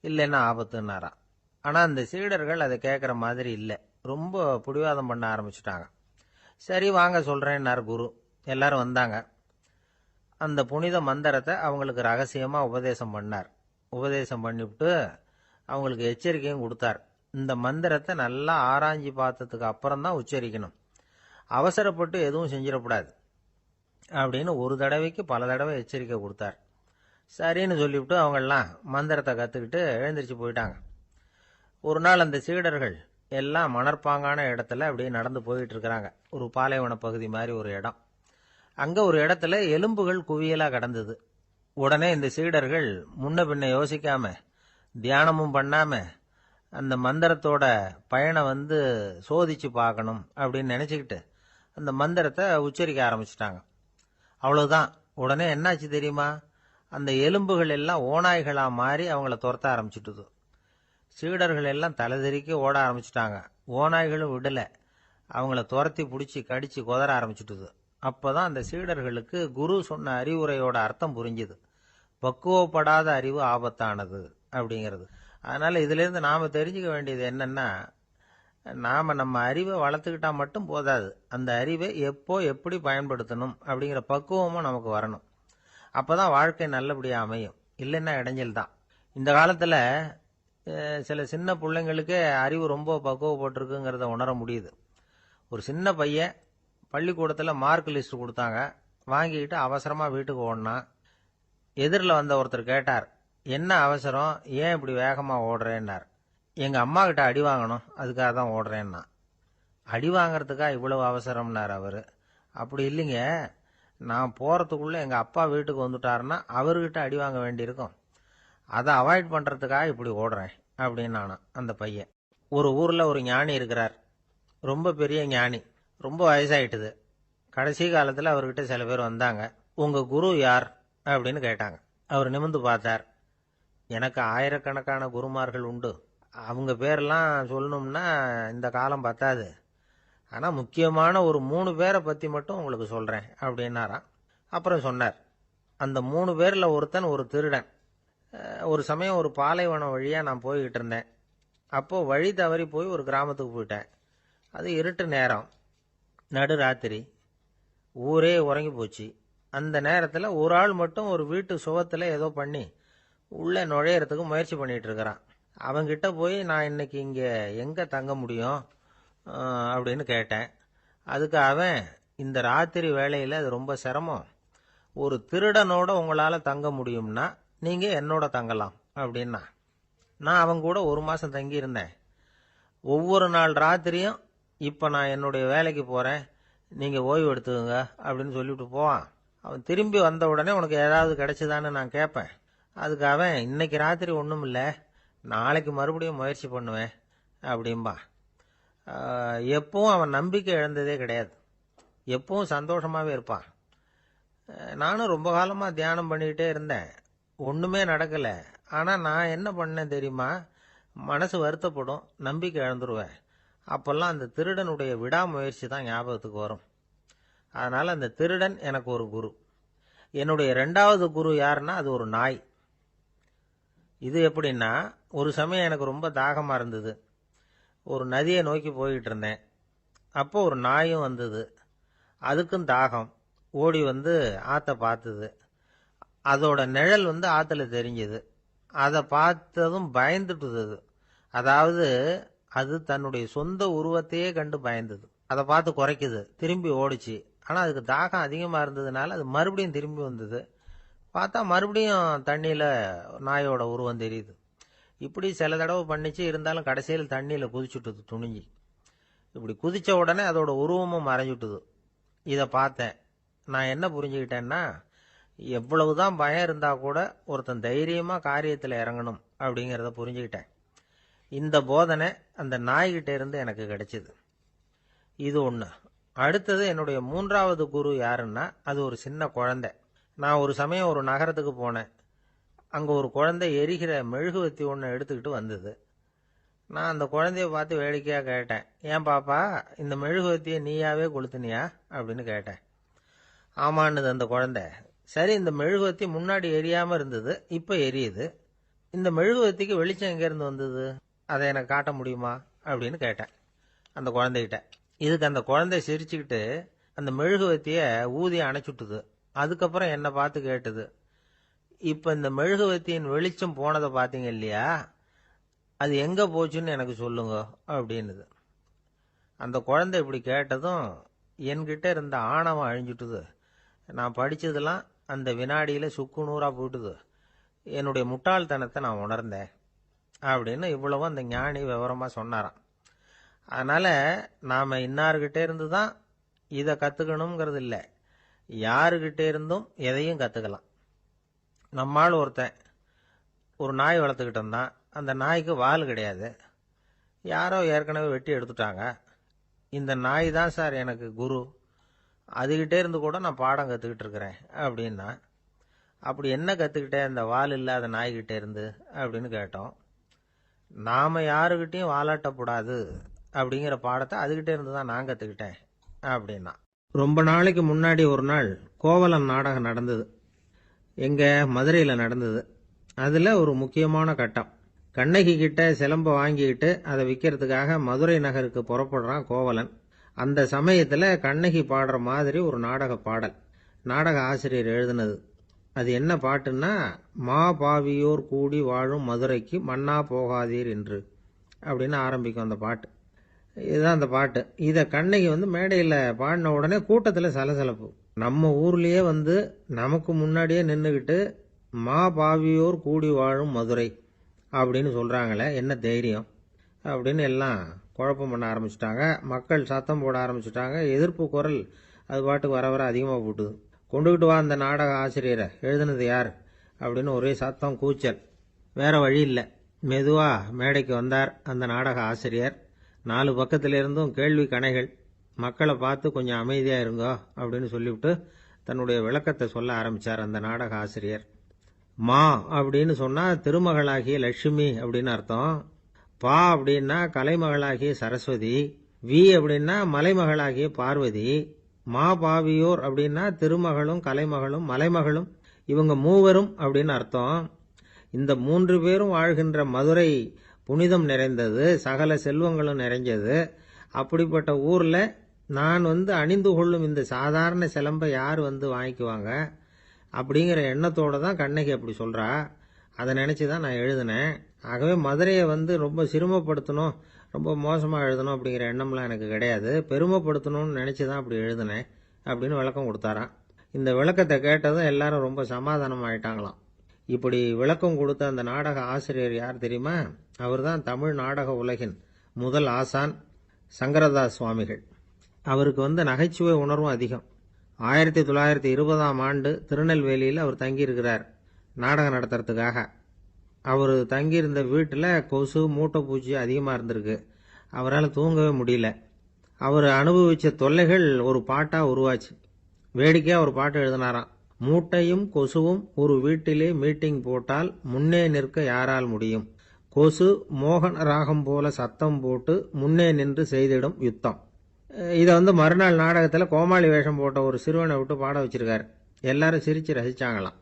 இல்லைன்னா ஆபத்துன்னாராம். ஆனா அந்த சீடர்கள் அதை கேட்குற மாதிரி இல்லை, ரொம்ப பிடிவாதம் பண்ண ஆரம்பிச்சுட்டாங்க. சரி வாங்க சொல்றேன்னார் குரு. எல்லாரும் வந்தாங்க. அந்த புனித மந்திரத்தை அவங்களுக்கு ரகசியமா உபதேசம் பண்ணார். உபதேசம் பண்ணிவிட்டு அவங்களுக்கு எச்சரிக்கையும் கொடுத்தார். இந்த மந்திரத்தை நல்லா ஆராய்ச்சி பார்த்ததுக்கு அப்புறம் தான் உச்சரிக்கணும், அவசரப்பட்டு எதுவும் செஞ்சிடக்கூடாது அப்படின்னு ஒரு தடவைக்கு பல தடவை எச்சரிக்கை கொடுத்தார். சரின்னு சொல்லிவிட்டு அவங்கெல்லாம் மந்திரத்தை கற்றுக்கிட்டு எழுந்திரிச்சு போயிட்டாங்க. ஒரு நாள் அந்த சீடர்கள் எல்லாம் மணற்பாங்கான இடத்துல அப்படியே நடந்து போயிட்டு இருக்கிறாங்க. ஒரு பாலைவன பகுதி மாதிரி ஒரு இடம். அங்க ஒரு இடத்துல எலும்புகள் குவியலா கிடந்தது. உடனே இந்த சீடர்கள் முன்ன பின்ன யோசிக்காம, தியானமும் பண்ணாம, அந்த மந்திரத்தோட பயனை சோதிச்சு பார்க்கணும் அப்படின்னு நினைச்சுக்கிட்டு அந்த மந்திரத்தை உச்சரிக்க ஆரம்பிச்சிட்டாங்க. அவ்வளவுதான். உடனே என்னாச்சு தெரியுமா? அந்த எலும்புகள் எல்லாம் ஓநாய்களா மாறி அவங்கள துரத்த ஆரம்பிச்சுட்டுது. சீடர்கள் எல்லாம் தலைதெறிக்க ஓட ஆரம்பிச்சுட்டாங்க. ஓநாய்களும் விடல, அவங்கள துரத்தி பிடிச்சி கடிச்சு கொதற ஆரம்பிச்சுட்டுது. அப்பதான் அந்த சீடர்களுக்கு குரு சொன்ன அறிவுரையோட அர்த்தம் புரிஞ்சுது. பக்குவப்படாத அறிவு ஆபத்தானது அப்படிங்கிறது. அதனால இதுல இருந்து நாம தெரிஞ்சுக்க வேண்டியது என்னன்னா, நாம நம்ம அறிவை வளர்த்துக்கிட்டா மட்டும் போதாது, அந்த அறிவை எப்போ எப்படி பயன்படுத்தணும் அப்படிங்கிற பக்குவமும் நமக்கு வரணும். அப்பதான் வாழ்க்கை நல்லபடியா அமையும், இல்லைன்னா இடைஞ்சல் தான். இந்த காலத்துல சில சின்ன பிள்ளைங்களுக்கே அறிவு ரொம்ப பக்குவப்பட்டிருக்குங்கிறத உணர முடியுது. ஒரு சின்ன பையன் பள்ளிக்கூடத்தில் மார்க் லிஸ்ட் கொடுத்தாங்க, வாங்கிக்கிட்டு அவசரமா வீட்டுக்கு ஓடினான். எதிரில் வந்த ஒருத்தர் கேட்டார், என்ன அவசரம், ஏன் இப்படி வேகமா ஓடுறேன்னார். எங்க அம்மா கிட்ட அடி வாங்கணும், அதுக்காக தான் ஓடுறேன்னா. அடி வாங்கறதுக்கா இவ்வளவு அவசரம்னார் அவரு. அப்படி இல்லைங்க, நான் போறதுக்குள்ள எங்க அப்பா வீட்டுக்கு வந்துட்டாருன்னா அவர்கிட்ட அடி வாங்க வேண்டியிருக்கும், அதை அவாய்ட் பண்றதுக்காக இப்படி ஓடுறேன் அப்படின்னு அந்த பையன். ஒரு ஊர்ல ஒரு ஞானி இருக்கிறார், ரொம்ப பெரிய ஞானி, ரொம்ப வயசாயிட்டுது. கடைசி காலத்துல அவர்கிட்ட சில பேர் வந்தாங்க. உங்க குரு யார் அப்படின்னு கேட்டாங்க. அவர் நிமிர்ந்து பார்த்தார். எனக்கு ஆயிரக்கணக்கான குருமார்கள் உண்டு, அவங்க பேரெல்லாம் சொல்லணும்னா இந்த காலம் பத்தாது, ஆனா முக்கியமான ஒரு 3 பேரை பத்தி மட்டும் உங்களுக்கு சொல்றேன் அப்படின்னாராம். அப்புறம் சொன்னார், அந்த 3 பேர்ல ஒருத்தன் ஒரு திருடன். ஒரு சமயம் ஒரு பாலைவனம் வழியா நான் போய்கிட்டு இருந்தேன். அப்போ வழி தவறி போய் ஒரு கிராமத்துக்கு போயிட்டேன். அது இருட்டு நேரம். நடுராத்திரி, ஊரே உறங்கி போச்சு. அந்த நேரத்தில் ஒரு ஆள் மட்டும் ஒரு வீட்டு சுவத்தில் ஏதோ பண்ணி உள்ளே நுழையறதுக்கு முயற்சி பண்ணிட்டு இருக்கிறான். அவங்கிட்ட போய் நான் இன்னைக்கு இங்கே எங்கே தங்க முடியும் அப்படின்னு கேட்டேன். அதுக்கு அவன், இந்த ராத்திரி வேளையில் அது ரொம்ப சிரமம், ஒரு திருடனோட உங்களால் தங்க முடியும்னா நீங்கள் என்னோட தங்கலாம் அப்படின்னா. நான் அவங்க கூட 1 மாதம் தங்கியிருந்தேன். ஒவ்வொரு நாள் ராத்திரியும் இப்போ நான் என்னுடைய வேலைக்கு போகிறேன், நீங்கள் ஓய்வு எடுத்துக்கோங்க அப்படின்னு சொல்லிவிட்டு போவான். அவன் திரும்பி வந்த உடனே உனக்கு ஏதாவது கிடைச்சிதான்னு நான் கேட்பேன். அதுக்கு அவன், இன்னைக்கு ராத்திரி ஒன்றும் இல்லை, நாளைக்கு மறுபடியும் முயற்சி பண்ணுவேன் அப்படின்பா. எப்பவும் அவன் நம்பிக்கை இழந்ததே கிடையாது, எப்பவும் சந்தோஷமாகவே இருப்பான். நானும் ரொம்ப காலமாக தியானம் பண்ணிக்கிட்டே இருந்தேன், ஒன்றுமே நடக்கலை. ஆனால் நான் என்ன பண்ணேன் தெரியுமா? மனசு வருத்தப்படும், நம்பிக்கை இழந்துருவேன். அப்போல்லாம் அந்த திருடனுடைய விடாமுயற்சி தான் ஞாபகத்துக்கு வரும். அதனால் அந்த திருடன் எனக்கு ஒரு குரு. என்னுடைய 2வது குரு யாருன்னா அது ஒரு நாய். இது எப்படின்னா, ஒரு சமயம் எனக்கு ரொம்ப தாகமாக இருந்தது. ஒரு நதியை நோக்கி போய்கிட்டு இருந்தேன். அப்போ ஒரு நாயும் வந்தது. அதுக்கும் தாகம். ஓடி வந்து ஆற்றை பார்த்தது. அதோட நிழல் வந்து ஆற்றுல தெரிஞ்சது. அதை பார்த்ததும் பயந்துட்டுது. அதாவது அது தன்னுடைய சொந்த உருவத்தையே கண்டு பயந்தது. அதை பார்த்து குறைக்குது, திரும்பி ஓடிச்சு. ஆனால் அதுக்கு தாகம் அதிகமாக இருந்ததுனால அது மறுபடியும் திரும்பி வந்தது. பார்த்தா மறுபடியும் தண்ணியில் நாயோட உருவம் தெரியுது. இப்படி சில தடவை பண்ணிச்சு. இருந்தாலும் கடைசியில் தண்ணியில் குதிச்சுட்டுது துணிஞ்சி. இப்படி குதித்த உடனே அதோட உருவமும் மறைஞ்சுட்டுது. இதை பார்த்தேன். நான் என்ன புரிஞ்சுக்கிட்டேன்னா, எவ்வளவுதான் பயம் இருந்தால் கூட ஒருத்தன் தைரியமாக காரியத்தில் இறங்கணும் அப்படிங்கிறத புரிஞ்சுக்கிட்டேன். இந்த போதனை அந்த நாய்கிட்ட இருந்து எனக்கு கிடைச்சிது. இது ஒன்று. அடுத்தது என்னுடைய 3வது குரு யாருன்னா அது ஒரு சின்ன குழந்தை. நான் ஒரு சமயம் ஒரு நகரத்துக்கு போனேன். அங்கே ஒரு குழந்தை எரிகிற மெழுகுவத்தி ஒன்று எடுத்துக்கிட்டு வந்தது. நான் அந்த குழந்தைய பார்த்து வேடிக்கையாக கேட்டேன், ஏன் பாப்பா, இந்த மெழுகுவத்தியை நீயாவே கொளுத்துனியா அப்படின்னு கேட்டேன். ஆமான்னுது அந்த குழந்தை. சரி, இந்த மெழுகுவத்தி முன்னாடி எரியாமல் இருந்தது, இப்போ எரியுது. இந்த மெழுகுவத்திக்கு வெளிச்சம் எங்கேருந்து வந்தது, அதை எனக்கு காட்ட முடியுமா அப்படின்னு கேட்டேன் அந்த குழந்தைகிட்ட. இதுக்கு அந்த குழந்தை சிரிச்சுக்கிட்டு அந்த மெழுகுவத்தியை ஊதி அணைச்சுட்டுது. அதுக்கப்புறம் என்னை பார்த்து கேட்டுது, இப்போ இந்த மெழுகுவத்தியின் வெளிச்சம் போனதை பார்த்தீங்க இல்லையா, அது எங்கே போச்சுன்னு எனக்கு சொல்லுங்க அப்படின்னுது. அந்த குழந்தை இப்படி கேட்டதும் என்கிட்ட இருந்த ஆணவம் அழிஞ்சுட்டுது. நான் படித்ததெல்லாம் அந்த வினாடியில் சுக்கு நூறாக போயிட்டுது. என்னுடைய முட்டாள்தனத்தை நான் உணர்ந்தேன் அப்படின்னு இவ்வளவும் அந்த ஞானி விவரமாக சொன்னாராம். அதனால் நாம் இன்னார்கிட்ட இருந்து தான் இதை கற்றுக்கணுங்கிறது இல்லை, யாருக்கிட்டே இருந்தும் எதையும் கற்றுக்கலாம். நம்மால் ஒருத்தன் ஒரு நாய் வளர்த்துக்கிட்டு இருந்தான். அந்த நாய்க்கு வால் கிடையாது. யாரோ ஏற்கனவே வெட்டி எடுத்துட்டாங்க. இந்த நாய் தான் சார் எனக்கு குரு, அதுகிட்டே இருந்து கூட நான் பாடம் கற்றுக்கிட்டு இருக்கிறேன் அப்படின்னா. அப்படி என்ன கற்றுக்கிட்டேன் அந்த வால் இல்லாத நாய்கிட்டே இருந்து அப்படின்னு கேட்டோம். நாம் யாருக்கிட்டையும் வாலாட்டக்கூடாது அப்படிங்கிற பாடத்தை அதுகிட்டே இருந்து தான் நான் கற்றுக்கிட்டேன் அப்படின்னா. ரொம்ப நாளைக்கு முன்னாடி ஒரு நாள் கோவலன் நாடகம் நடந்தது. எங்கள் மதுரையில் நடந்தது. அதில் ஒரு முக்கியமான கட்டம், கண்ணகி கிட்ட சிலம்ப வாங்கிக்கிட்டு அதை விற்கிறதுக்காக மதுரை நகருக்கு புறப்படுறான் கோவலன். அந்த சமயத்தில் கண்ணகி பாடுற மாதிரி ஒரு நாடக பாடல், நாடக ஆசிரியர் எழுதினது. அது என்ன பாட்டுன்னா, மா பாவியோர் கூடி வாழும் மதுரைக்கு மன்னா போகாதீர் என்று அப்படின்னு ஆரம்பிக்கும் அந்த பாட்டு. இதுதான் அந்த பாட்டு. இதை கண்ணகி மேடையில் பாடின உடனே கூட்டத்தில் சலசலப்பு. நம்ம ஊர்லேயே நமக்கு முன்னாடியே நின்றுக்கிட்டு மா பாவியோர் கூடி வாழும் மதுரை அப்படின்னு சொல்கிறாங்களே, என்ன தைரியம் அப்படின்னு எல்லாம் குழப்பம் பண்ண ஆரம்பிச்சிட்டாங்க. மக்கள் சத்தம் போட ஆரம்பிச்சிட்டாங்க. எதிர்ப்பு குரல் அது பாட்டுக்கு வர வர அதிகமாக போட்டுது. கொண்டுகிட்டு வா அந்த நாடக ஆசிரியரை, எழுதுனது யார் அப்படின்னு ஒரே சத்தம், கூச்சல். வேற வழி இல்லை, மெதுவாக மேடைக்கு வந்தார் அந்த நாடக ஆசிரியர். 4 பக்கத்திலிருந்தும் கேள்வி கணைகள். மக்களை பார்த்து கொஞ்சம் அமைதியாக இருங்கோ அப்படின்னு சொல்லிவிட்டு தன்னுடைய விளக்கத்தை சொல்ல ஆரம்பித்தார் அந்த நாடக ஆசிரியர். மா அப்படின்னு சொன்னால் திருமகளாகிய லட்சுமி அப்படின்னு அர்த்தம். பா அப்படின்னா கலைமகளாகிய சரஸ்வதி. வி அப்படின்னா மலைமகளாகிய பார்வதி. மா பாவியோர் அப்படின்னா திருமகளும் கலைமகளும் மலைமகளும், இவங்க மூவரும் அப்படின்னு அர்த்தம். இந்த 3 பேரும் வாழ்கின்ற மதுரை புனிதம் நிறைந்தது, சகல செல்வங்களும் நிறைஞ்சது. அப்படிப்பட்ட ஊரில் நான் அணிந்து கொள்ளும் இந்த சாதாரண சிலம்பை யார் வாங்கிக்குவாங்க அப்படிங்கிற எண்ணத்தோட தான் கண்ணகி அப்படி சொல்றா. அதை நினைச்சு தான் நான் எழுதினேன். ஆகவே மதுரையை ரொம்ப சிரமப்படுத்தணும், ரொம்ப மோசமாக எழுதணும் அப்படிங்கிற எண்ணம்லாம் எனக்கு கிடையாது. பெருமைப்படுத்தணும்னு நினச்சி தான் அப்படி எழுதினேன் அப்படின்னு விளக்கம் கொடுத்தாராம். இந்த விளக்கத்தை கேட்டதும் எல்லாரும் ரொம்ப சமாதானம் ஆயிட்டாங்களாம். இப்படி விளக்கம் கொடுத்த அந்த நாடக ஆசிரியர் யார் தெரியுமா? அவர் தான் தமிழ் நாடக உலகின் முதல் ஆசான் சங்கரதாஸ் சுவாமிகள். அவருக்கு நகைச்சுவை உணர்வும் அதிகம். 1920ஆம் ஆண்டு திருநெல்வேலியில் அவர் தங்கியிருக்கிறார் நாடகம் நடத்துறதுக்காக. அவர் தங்கியிருந்த வீட்டில் கொசு மூட்டைப்பூச்சி அதிகமாக இருந்திருக்கு. அவரால் தூங்கவே முடியல. அவர் அனுபவித்த தொல்லைகள் ஒரு பாட்டாக உருவாச்சு. வேடிக்கையாக ஒரு பாட்டு எழுதினாராம். மூட்டையும் கொசுவும் ஒரு வீட்டிலே மீட்டிங் போட்டால் முன்னே நிற்க யாரால் முடியும்? கொசு மோகன ராகம் போல சத்தம் போட்டு முன்னே நின்று செய்திடும் யுத்தம். இதை மறுநாள் நாடகத்தில் கோமாளி வேஷம் போட்ட ஒரு சிறுவனை விட்டு பாட வச்சிருக்காரு. எல்லாரும் சிரிச்சு ரசிச்சாங்களாம்.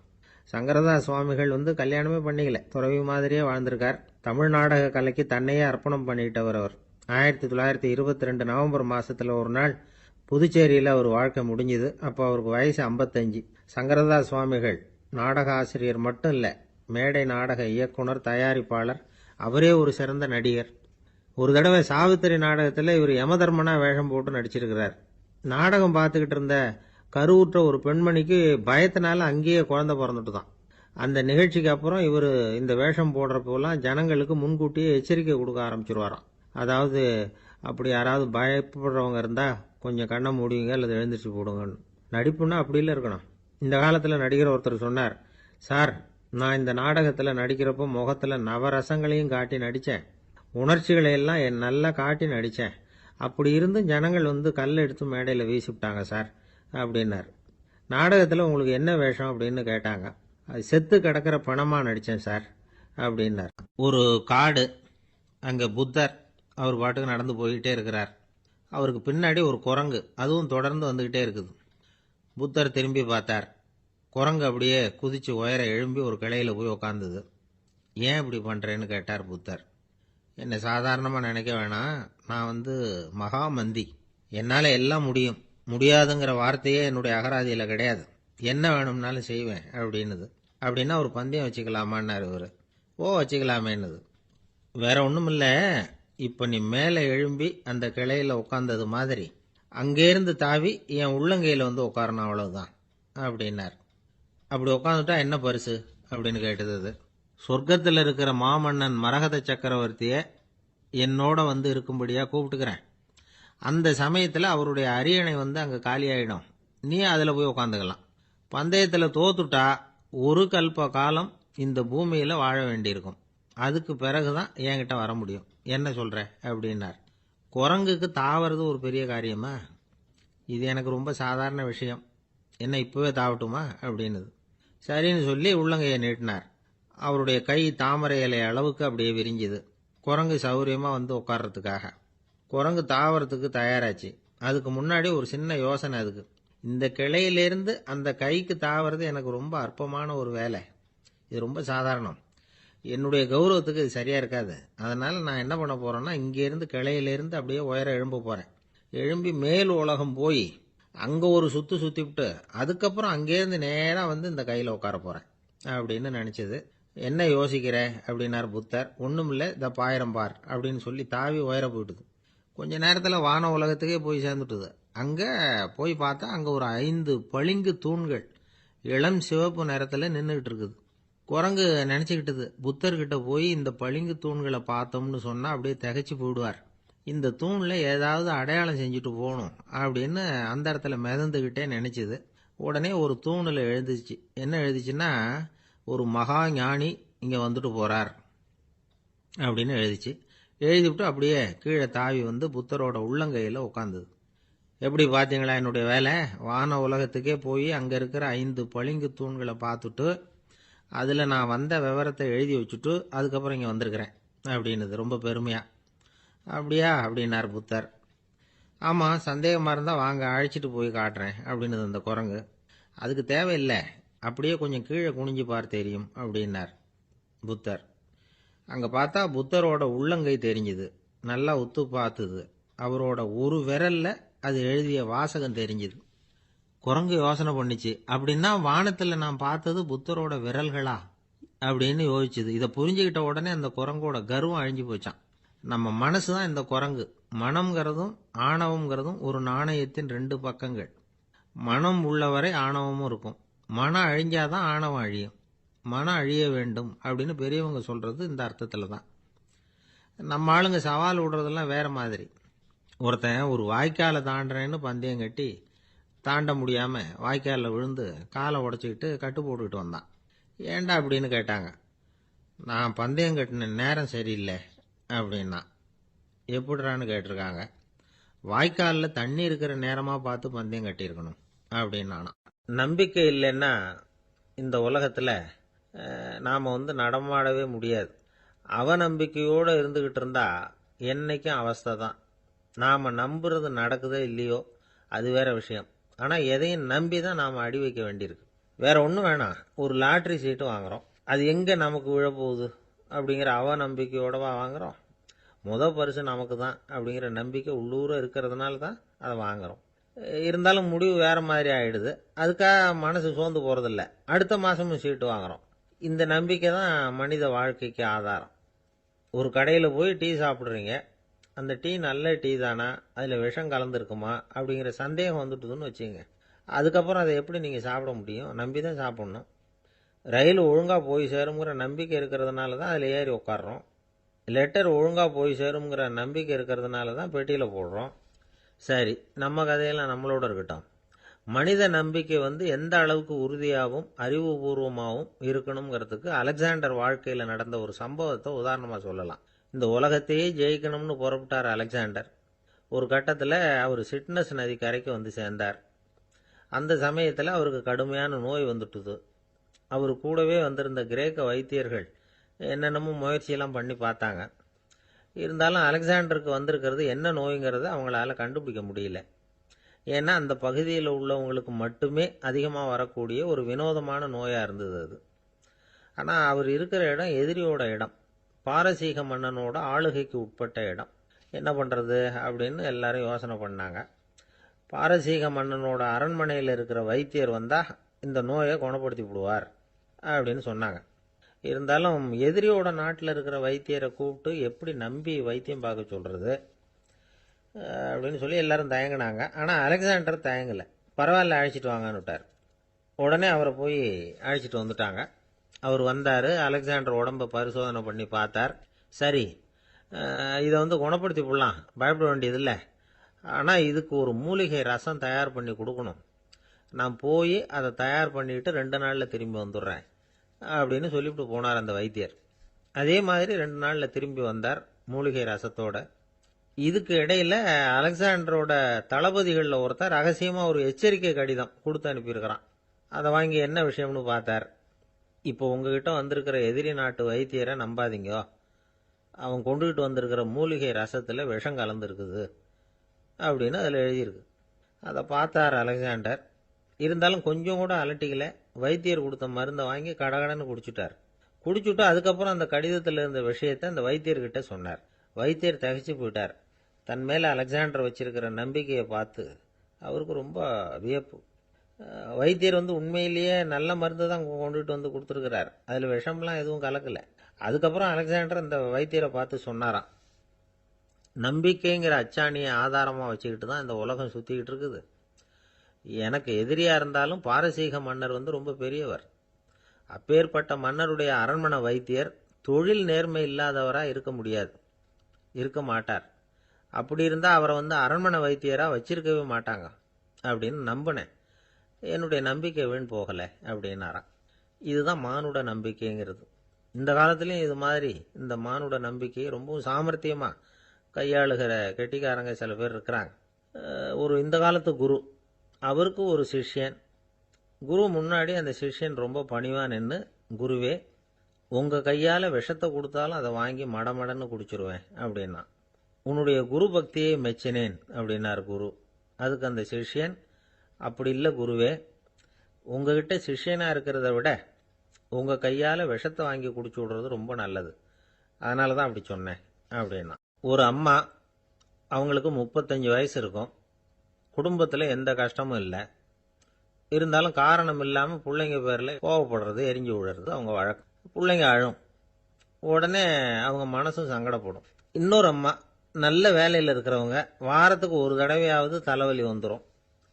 சங்கரதாஸ் சுவாமிகள் கல்யாணமே பண்ணிக்கல, துறவி மாதிரியே வாழ்ந்திருக்கார். தமிழ் நாடக கலைக்கு தன்னையே அர்ப்பணம் பண்ணிட்டவர் அவர். 1922 நவம்பர் மாசத்துல ஒரு நாள் புதுச்சேரியில் அவர் வாழ்க்கை முடிஞ்சுது. அப்போ அவருக்கு வயசு 55. சங்கரதாஸ் சுவாமிகள் நாடக ஆசிரியர் மட்டும் இல்லை, மேடை நாடக இயக்குனர், தயாரிப்பாளர், அவரே ஒரு சிறந்த நடிகர். ஒரு தடவை சாவித்திரி நாடகத்தில் இவர் யமதர்மனா வேஷம் போட்டு நடிச்சிருக்கிறார். நாடகம் பார்த்துக்கிட்டு இருந்த கருவுற்ற ஒரு பெண்மணிக்கு பயத்தினால அங்கேயே குழந்தை பிறந்துட்டு தான். அந்த நிகழ்ச்சிக்கு அப்புறம் இவர் இந்த வேஷம் போடுறப்போலாம் ஜனங்களுக்கு முன்கூட்டியே எச்சரிக்கை கொடுக்க ஆரம்பிச்சிருவாராம். அதாவது அப்படி யாராவது பயப்படுறவங்க இருந்தா கொஞ்சம் கண்ணை மூடிங்க அல்லது எழுந்திரிச்சு போடுங்கன்னு. நடிப்புன்னா அப்படி இல்லை இருக்கணும். இந்த காலத்தில் நடிகர் ஒருத்தர் சொன்னார், சார் நான் இந்த நாடகத்தில் நடிக்கிறப்போ முகத்தில் நவரசங்களையும் காட்டி நடித்தேன், உணர்ச்சிகளை எல்லாம் நல்லா காட்டி நடித்தேன். அப்படி இருந்து ஜனங்கள் கல் எடுத்து மேடையில் வீசிவிட்டாங்க சார் அப்படின்னார். நாடகத்தில் உங்களுக்கு என்ன வேஷம் அப்படின்னு கேட்டாங்க. அது செத்து கிடக்கிற பணமாக நடித்தேன் சார் அப்படின்னார். ஒரு காடு, அங்கே புத்தர் அவர் பாட்டுக்கு நடந்து போய்கிட்டே இருக்கிறார். அவருக்கு பின்னாடி ஒரு குரங்கு, அதுவும் தொடர்ந்து வந்துக்கிட்டே இருக்குது. புத்தர் திரும்பி பார்த்தார். குரங்கு அப்படியே குதிச்சு உயர எழும்பி ஒரு கிளையில் போய் உக்காந்துது. ஏன் இப்படி பண்ணுறேன்னு கேட்டார் புத்தர். என்னை சாதாரணமாக நினைக்க வேணாம், நான் மகாமந்தி, என்னால் எல்லாம் முடியும், முடியாதுங்கிற வார்த்தையே என்னுடைய அகராதியில் கிடையாது, என்ன வேணும்னாலும் செய்வேன் அப்படின்னுது. அப்படின்னா ஒரு பந்தயம் வச்சுக்கலாமான்னாரு இவர். ஓ வச்சுக்கலாமேன்னுது. வேற ஒன்றும் இல்லை, இப்போ நீ மேலே எழும்பி அந்த கிளையில் உட்காந்தது மாதிரி அங்கேருந்து தாவி என் உள்ளங்கையில் உட்காரணும், அவ்வளவுதான் அப்படின்னார். அப்படி உட்காந்துட்டா என்ன பரிசு அப்படின்னு கேட்டது அது. சொர்க்கத்தில் இருக்கிற மாமன்னன் மரகத சக்கரவர்த்தியை என்னோட இருக்கும்படியாக கூப்பிட்டுக்கிறேன். அந்த சமயத்தில் அவருடைய அரியணை அங்கே காலியாயிடும், நீ அதில் போய் உட்காந்துக்கலாம். பந்தயத்தில் தோத்துட்டா ஒரு கல்ப காலம் இந்த பூமியில் வாழ வேண்டியிருக்கும், அதுக்கு பிறகுதான் என்கிட்ட வர முடியும், என்ன சொல்ற அப்படின்னார். குரங்குக்கு தாவறது ஒரு பெரிய காரியமா? இது எனக்கு ரொம்ப சாதாரண விஷயம், என்ன இப்பவே தாவட்டுமா அப்படின்னுது. சரின்னு சொல்லி உள்ளங்கையை நீட்டினார். அவருடைய கை தாமரை இலை அளவுக்கு அப்படியே விரிஞ்சுது. குரங்கு சௌரியமா உட்கார்றதுக்காக. குரங்கு தாவறதுக்கு தயாராச்சு. அதுக்கு முன்னாடி ஒரு சின்ன யோசனை அதுக்கு. இந்த கிளையிலிருந்து அந்த கைக்கு தாவறது எனக்கு ரொம்ப அற்பமான ஒரு வேலை, இது ரொம்ப சாதாரணம், என்னுடைய கௌரவத்துக்கு இது சரியா இருக்காது. அதனால நான் என்ன பண்ண போறேன்னா, இங்கேருந்து கிளையிலிருந்து அப்படியே உயர எழும்ப போறேன். எழும்பி மேல் உலகம் போய் அங்கே ஒரு சுற்றி விட்டு அதுக்கப்புறம் அங்கேருந்து நேராக இந்த கையில் உட்கார போறேன் அப்படின்னு நினச்சிது. என்ன யோசிக்கிற அப்படின்னார் புத்தர். ஒன்றும் இல்லை, இந்த பாயிரம் பார் அப்படின்னு சொல்லி தாவி உயர போயிட்டுது. கொஞ்ச நேரத்தில் வான உலகத்துக்கே போய் சேர்ந்துட்டுது. அங்கே போய் பார்த்தா அங்கே ஒரு 5 பளிங்கு தூண்கள் இளம் சிவப்பு நிறத்தில் நின்றுக்கிட்டு இருக்குது. குரங்கு நினச்சிக்கிட்டது, புத்தர்கிட்ட போய் இந்த பளிங்கு தூண்களை பார்த்தோம்னு சொன்னால் அப்படியே திகைச்சு போயிடுவார், இந்த தூணில் ஏதாவது அடையாளம் செஞ்சுட்டு போகணும் அப்படின்னு அந்த இடத்துல மிதந்துக்கிட்டே நினச்சிது. உடனே ஒரு தூணில் எழுதிச்சு. என்ன எழுதிச்சுன்னா, ஒரு மகா ஞானி இங்கே வந்துட்டு போகிறார் அப்படின்னு எழுதிச்சு. எழுதிவிட்டு அப்படியே கீழே தாவி புத்தரோட உள்ளங்கையில் உட்காந்துது. எப்படி பார்த்தீங்களா என்னுடைய வேலை? வான உலகத்துக்கே போய் அங்கே இருக்கிற 5 பளிங்கு தூண்களை பார்த்துட்டு அதில் நான் வந்த விவரத்தை எழுதி வச்சுட்டு அதுக்கப்புறம் இங்கே வந்திருக்கிறேன் அப்படின்னுது ரொம்ப பெருமையா. அப்படியா அப்படின்னார் புத்தர். ஆமாம், சந்தேகமாக இருந்தால் வாங்க அழைச்சிட்டு போய் காட்டுறேன் அப்படின்னுது அந்த குரங்கு. அதுக்கு தேவையில்லை, அப்படியே கொஞ்சம் கீழே குனிஞ்சு பார் தெரியும் அப்படின்னார் புத்தர். அங்கே பார்த்தா புத்தரோட உள்ளங்கை தெரிஞ்சுது. நல்லா உத்து பார்த்துது. அவரோட ஒரு விரல்ல அது எழுதிய வாசகம் தெரிஞ்சுது. குரங்கு யோசனை பண்ணிச்சு, அப்படின்னா வானத்தில் நான் பார்த்தது புத்தரோட விரல்களா அப்படின்னு யோசிச்சுது. இதை புரிஞ்சுக்கிட்ட உடனே அந்த குரங்கோட கர்வம் அழிஞ்சு போச்சான். நம்ம மனசு தான் இந்த குரங்கு. மனம்ங்கிறதும் ஆணவம்ங்கிறதும் ஒரு நாணயத்தின் 2 பக்கங்கள். மனம் உள்ளவரை ஆணவமும் இருக்கும். மனம் அழிஞ்சாதான் ஆணவம் அழியும். மனம் அழிய வேண்டும் அப்படின்னு பெரியவங்க சொல்றது இந்த அர்த்தத்தில் தான். நம்ம ஆளுங்க சவால் விடுறதெல்லாம் வேற மாதிரி. ஒருத்தன் ஒரு வாய்க்காலை தாண்டுறேன்னு பந்தயம் கட்டி தாண்ட முடியாம வாய்க்காலில் விழுந்து காலை உடச்சிக்கிட்டு கட்டு போட்டுக்கிட்டு வந்தான். ஏண்டா அப்படின்னு கேட்டாங்க. நான் பந்தயம் கட்டின நேரம் சரியில்லை அப்படின்னா. எப்படிறான்னு கேட்டிருக்காங்க. வாய்க்காலில் தண்ணி இருக்கிற நேரமாக பார்த்து பந்தயம் கட்டியிருக்கணும் அப்படின்னானா. நம்பிக்கை இல்லைன்னா இந்த உலகத்தில் நாம் நடமாடவே முடியாது. அவநம்பிக்கையோடு இருந்துக்கிட்டு இருந்தா என்னைக்கும் அவஸ்தை தான். நாம் நம்புறது நடக்குதோ இல்லையோ அது வேற விஷயம். ஆனால் எதையும் நம்பி தான் நாம் அடி வைக்க வேண்டியிருக்கு. வேற ஒன்றும் வேணாம். ஒரு லாட்ரி சீட்டு வாங்குகிறோம். அது எங்கே நமக்கு விழப்போகுது அப்படிங்கிற அவநம்பிக்கையோடவா வாங்குகிறோம்? பரிசு நமக்கு தான் அப்படிங்கிற நம்பிக்கை உள்ளூர இருக்கிறதுனால தான் அதை வாங்குகிறோம். இருந்தாலும் முடிவு வேற மாதிரி ஆயிடுது. அதுக்காக மனசு சோர்ந்து போகிறதில்ல. அடுத்த மாதமும் சீட்டு வாங்குகிறோம். இந்த நம்பிக்கை தான் மனித வாழ்க்கைக்கு ஆதாரம். ஒரு கடையில் போய் டீ சாப்பிட்றீங்க. அந்த டீ நல்ல டீ தானா, அதில் விஷம் கலந்துருக்குமா அப்படிங்கிற சந்தேகம் வந்துட்டுதுன்னு வச்சுங்க. அதுக்கப்புறம் அதை எப்படி நீங்கள் சாப்பிட முடியும்? நம்பி தான் சாப்பிட்ணும். ரயில் ஒழுங்காக போய் சேருங்கிற நம்பிக்கை இருக்கிறதுனால தான் அதில் ஏறி உட்காடுறோம். லெட்டர் ஒழுங்காக போய் சேருங்கிற நம்பிக்கை இருக்கிறதுனால தான் பெட்டியில் போடுறோம். சரி, நம்ம கதையெல்லாம் நம்மளோட இருக்கட்டும். மனித நம்பிக்கை எந்த அளவுக்கு உறுதியாகவும் அறிவுபூர்வமாகவும் இருக்கணுங்கிறதுக்கு அலெக்சாண்டர் வாழ்க்கையில் நடந்த ஒரு சம்பவத்தை உதாரணமாக சொல்லலாம். இந்த உலகத்தையே ஜெயிக்கணும்னு புறப்பட்டார் அலெக்சாண்டர். ஒரு கட்டத்தில் அவர் சிட்னஸ் நதி கரைக்கு சேர்ந்தார். அந்த சமயத்தில் அவருக்கு கடுமையான நோய் வந்துட்டுது. அவர் கூடவே வந்திருந்த கிரேக்க வைத்தியர்கள் என்னென்னமோ முயற்சியெல்லாம் பண்ணி பார்த்தாங்க. இருந்தாலும் அலெக்சாண்டருக்கு வந்திருக்கிறது என்ன நோய்ங்கிறத அவங்களால கண்டுபிடிக்க முடியல. ஏன்னா அந்த பகுதியில் உள்ளவங்களுக்கு மட்டுமே அதிகமாக வரக்கூடிய ஒரு வினோதமான நோயாக இருந்தது அது. ஆனால் அவர் இருக்கிற இடம் எதிரியோட இடம். பாரசீக மன்னனோட ஆளுகைக்கு உட்பட்ட இடம். என்ன பண்ணுறது அப்படின்னு எல்லாரும் யோசனை பண்ணாங்க. பாரசீக மன்னனோட அரண்மனையில் இருக்கிற வைத்தியர் வந்தால் இந்த நோயை குணப்படுத்தி விடுவார் அப்படின்னு சொன்னாங்க. இருந்தாலும் எதிரியோட நாட்டில் இருக்கிற வைத்தியரை கூப்பிட்டு எப்படி நம்பி வைத்தியம் பார்க்க சொல்கிறது அப்படின்னு சொல்லி எல்லாரும் தயங்கினாங்க. ஆனால் அலெக்சாண்டர் தயங்கலை. பரவாயில்ல, அழைச்சிட்டு வாங்கன்னு விட்டார். உடனே அவரை போய் அழைச்சிட்டு வந்துட்டாங்க. அவர் வந்தார். அலெக்சாண்டர் உடம்பை பரிசோதனை பண்ணி பார்த்தார். சரி, இதை குணப்படுத்தி விடலாம், பயப்பட வேண்டியதில்லை. ஆனால் இதுக்கு ஒரு மூலிகை ரசம் தயார் பண்ணி கொடுக்கணும். நான் போய் அதை தயார் பண்ணிவிட்டு 2 நாளில் திரும்பி வந்துடுறேன் அப்படின்னு சொல்லிவிட்டு போனார் அந்த வைத்தியர். அதே மாதிரி 2 நாளில் திரும்பி வந்தார் மூலிகை ரசத்தோட. இதுக்கு இடையில அலெக்சாண்டரோட தளபதிகளில் ஒருத்தர் ரகசியமாக ஒரு எச்சரிக்கை கடிதம் கொடுத்து அனுப்பியிருக்கிறான். அதை வாங்கி என்ன விஷயம்னு பார்த்தார். இப்போ உங்ககிட்ட வந்திருக்கிற எதிரி நாட்டு வைத்தியரை நம்பாதீங்க. அவன் கொண்டுகிட்டு வந்திருக்கிற மூலிகை ரசத்தில் விஷம் கலந்துருக்குது அப்படின்னு அதில் எழுதியிருக்கு. அதை பார்த்தார் அலெக்சாண்டர். இருந்தாலும் கொஞ்சம் கூட அலட்டிக்கல. வைத்தியர் கொடுத்த மருந்தை வாங்கி கடகடன்னு குடிச்சுட்டார். குடிச்சுட்டு அதுக்கப்புறம் அந்த கடிதத்தில் இருந்த விஷயத்தை அந்த வைத்தியர்கிட்ட சொன்னார். வைத்தியர் தகைச்சு போயிட்டார். தன் மேலே அலெக்சாண்டர் வச்சிருக்கிற நம்பிக்கையை பார்த்து அவருக்கு ரொம்ப வியப்பு. வைத்தியர் உண்மையிலேயே நல்ல மருந்து தான் கொண்டுகிட்டு கொடுத்துருக்கிறார். அதில் விஷம்லாம் எதுவும் கலக்கலை. அதுக்கப்புறம் அலெக்சாண்டர் அந்த வைத்தியரை பார்த்து சொன்னாராம், நம்பிக்கைங்கிற அச்சாணியை ஆதாரமாக வச்சுக்கிட்டு தான் இந்த உலகம் சுற்றிக்கிட்டு இருக்குது. எனக்கு எதிரியாக இருந்தாலும் பாரசீக மன்னர் ரொம்ப பெரியவர். அப்பேற்பட்ட மன்னருடைய அரண்மனை வைத்தியர் தொழில் நேர்மை இல்லாதவராக இருக்க முடியாது, இருக்க மாட்டார். அப்படி இருந்தால் அவரை அரண்மனை வைத்தியராக வச்சிருக்கவே மாட்டாங்க அப்படின்னு நம்பினேன். என்னுடைய நம்பிக்கை வீண் போகலை அப்படின்னாராம். இதுதான் மானுட நம்பிக்கைங்கிறது. இந்த காலத்துலேயும் இது மாதிரி இந்த மானுட நம்பிக்கையை ரொம்பவும் சாமர்த்தியமாக கையாளுகிற கெட்டிக்காரங்க சில பேர் இருக்கிறாங்க. ஒரு இந்த காலத்து குரு, அவருக்கு ஒரு சிஷ்யன். குரு முன்னாடி அந்த சிஷ்யன் ரொம்ப பணிவாக நின்று, குருவே, உங்கள் கையால் விஷத்தை கொடுத்தாலும் அதை வாங்கி மடமடன்னு குடிச்சிருவேன் அப்படின்னா. உன்னுடைய குரு பக்தியை மெச்சினேன் அப்படின்னார் குரு. அதுக்கு அந்த சிஷ்யன், அப்படி இல்லை குருவே, உங்ககிட்ட சிஷ்யனாக இருக்கிறத விட உங்கள் கையால் விஷத்தை வாங்கி குடிச்சு விடுறது ரொம்ப நல்லது, அதனால தான் அப்படி சொன்னேன் அப்படின்னா. ஒரு அம்மா, அவங்களுக்கு 35 வயசு இருக்கும். குடும்பத்தில் எந்த கஷ்டமும் இல்லை, இருந்தாலும் காரணம் இல்லாமல் பிள்ளைங்க பேரில் கோவப்படுறது, எரிஞ்சு விழுறது அவங்க வழக்கம். பிள்ளைங்க அழும், உடனே அவங்க மனசும் சங்கடப்படும். இன்னொரு அம்மா நல்ல வேலையில் இருக்கிறவங்க, வாரத்துக்கு ஒரு தடவையாவது தலைவலி வந்துடும்.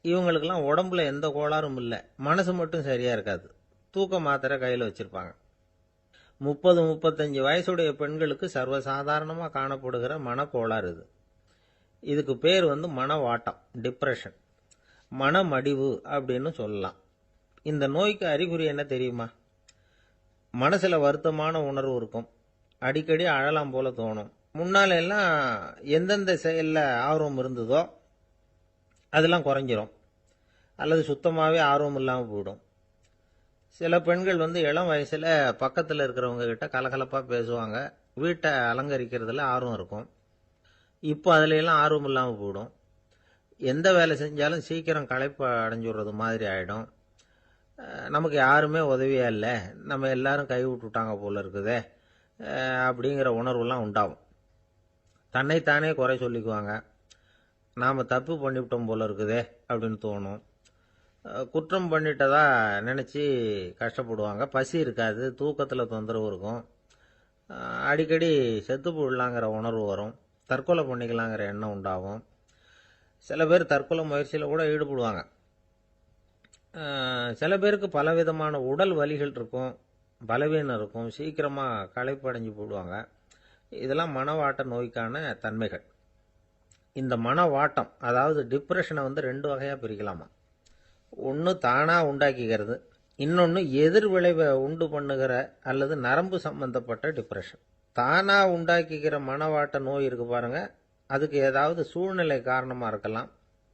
இவங்களுக்கெல்லாம் உடம்புல எந்த கோளாறும் இல்லை, மனசு மட்டும் சரியாக இருக்காது. தூக்க மாத்திரை கையில் வச்சுருப்பாங்க. 30-35 வயசுடைய பெண்களுக்கு சர்வசாதாரணமாக காணப்படுகிற மனக்கோளாறு இது. இதுக்கு பேர் மனவாட்டம், டிப்ரெஷன், மனமடிவு அப்படின்னு சொல்லலாம். இந்த நோய்க்கு அறிகுறி என்ன தெரியுமா? மனசில் வருத்தமான உணர்வு இருக்கும், அடிக்கடி அழலாம் போல தோணும். முன்னால எல்லாம் எந்தெந்த செயலில் ஆர்வம் இருந்ததோ அதெல்லாம் குறைஞ்சிரும், அல்லது சுத்தமாகவே ஆர்வம் இல்லாமல் போயிடும். சில பெண்கள் இளம் வயசில் பக்கத்தில் இருக்கிறவங்க கிட்ட கலகலப்பாக பேசுவாங்க, வீட்டை அலங்கரிக்கிறதுல ஆர்வம் இருக்கும். இப்போ அதுல எல்லாம் ஆர்வம் இல்லாமல் போயிடும். எந்த வேலை செஞ்சாலும் சீக்கிரம் களைப்பு அடைஞ்சுடுறது மாதிரி ஆகிடும். நமக்கு யாருமே உதவியா இல்லை, நம்ம எல்லாரும் கை விட்டுட்டாங்க போல இருக்குதே அப்படிங்கிற உணர்வுலாம் உண்டாகும். தன்னைத்தானே குறை சொல்லிக்குவாங்க, நாம் தப்பு பண்ணிவிட்டோம் போல இருக்குதே அப்படின்னு தோணும். குற்றம் பண்ணிட்டதா நினச்சி கஷ்டப்படுவாங்க. பசி இருக்காது, தூக்கத்தில் தொந்தரவு இருக்கும், அடிக்கடி செத்து போடலாங்கிற உணர்வு வரும், தற்கொலை பண்ணிக்கலாங்கிற எண்ணம் உண்டாகும். சில பேர் தற்கொலை முயற்சியில் கூட ஈடுபடுவாங்க. சில பேருக்கு பலவிதமான உடல் வலிகள் இருக்கும், பலவீனம் இருக்கும், சீக்கிரமாக களைப்படைஞ்சு போடுவாங்க. இதெல்லாம் மனவாட்ட நோய்க்கான தன்மைகள். இந்த மனவாட்டம், அதாவது டிப்ரெஷனை 2 வகையாக பிரிக்கலாமா. ஒன்று தானாக உண்டாக்கிக்கிறது, இன்னொன்று எதிர் விளைவை உண்டு பண்ணுகிற அல்லது நரம்பு சம்பந்தப்பட்ட டிப்ரெஷன். தானாக உண்டாக்கிக்கிற மனவாட்ட நோய் இருக்கு பாருங்க, அதுக்கு ஏதாவது சூழ்நிலை காரணமாக இருக்கலாம்,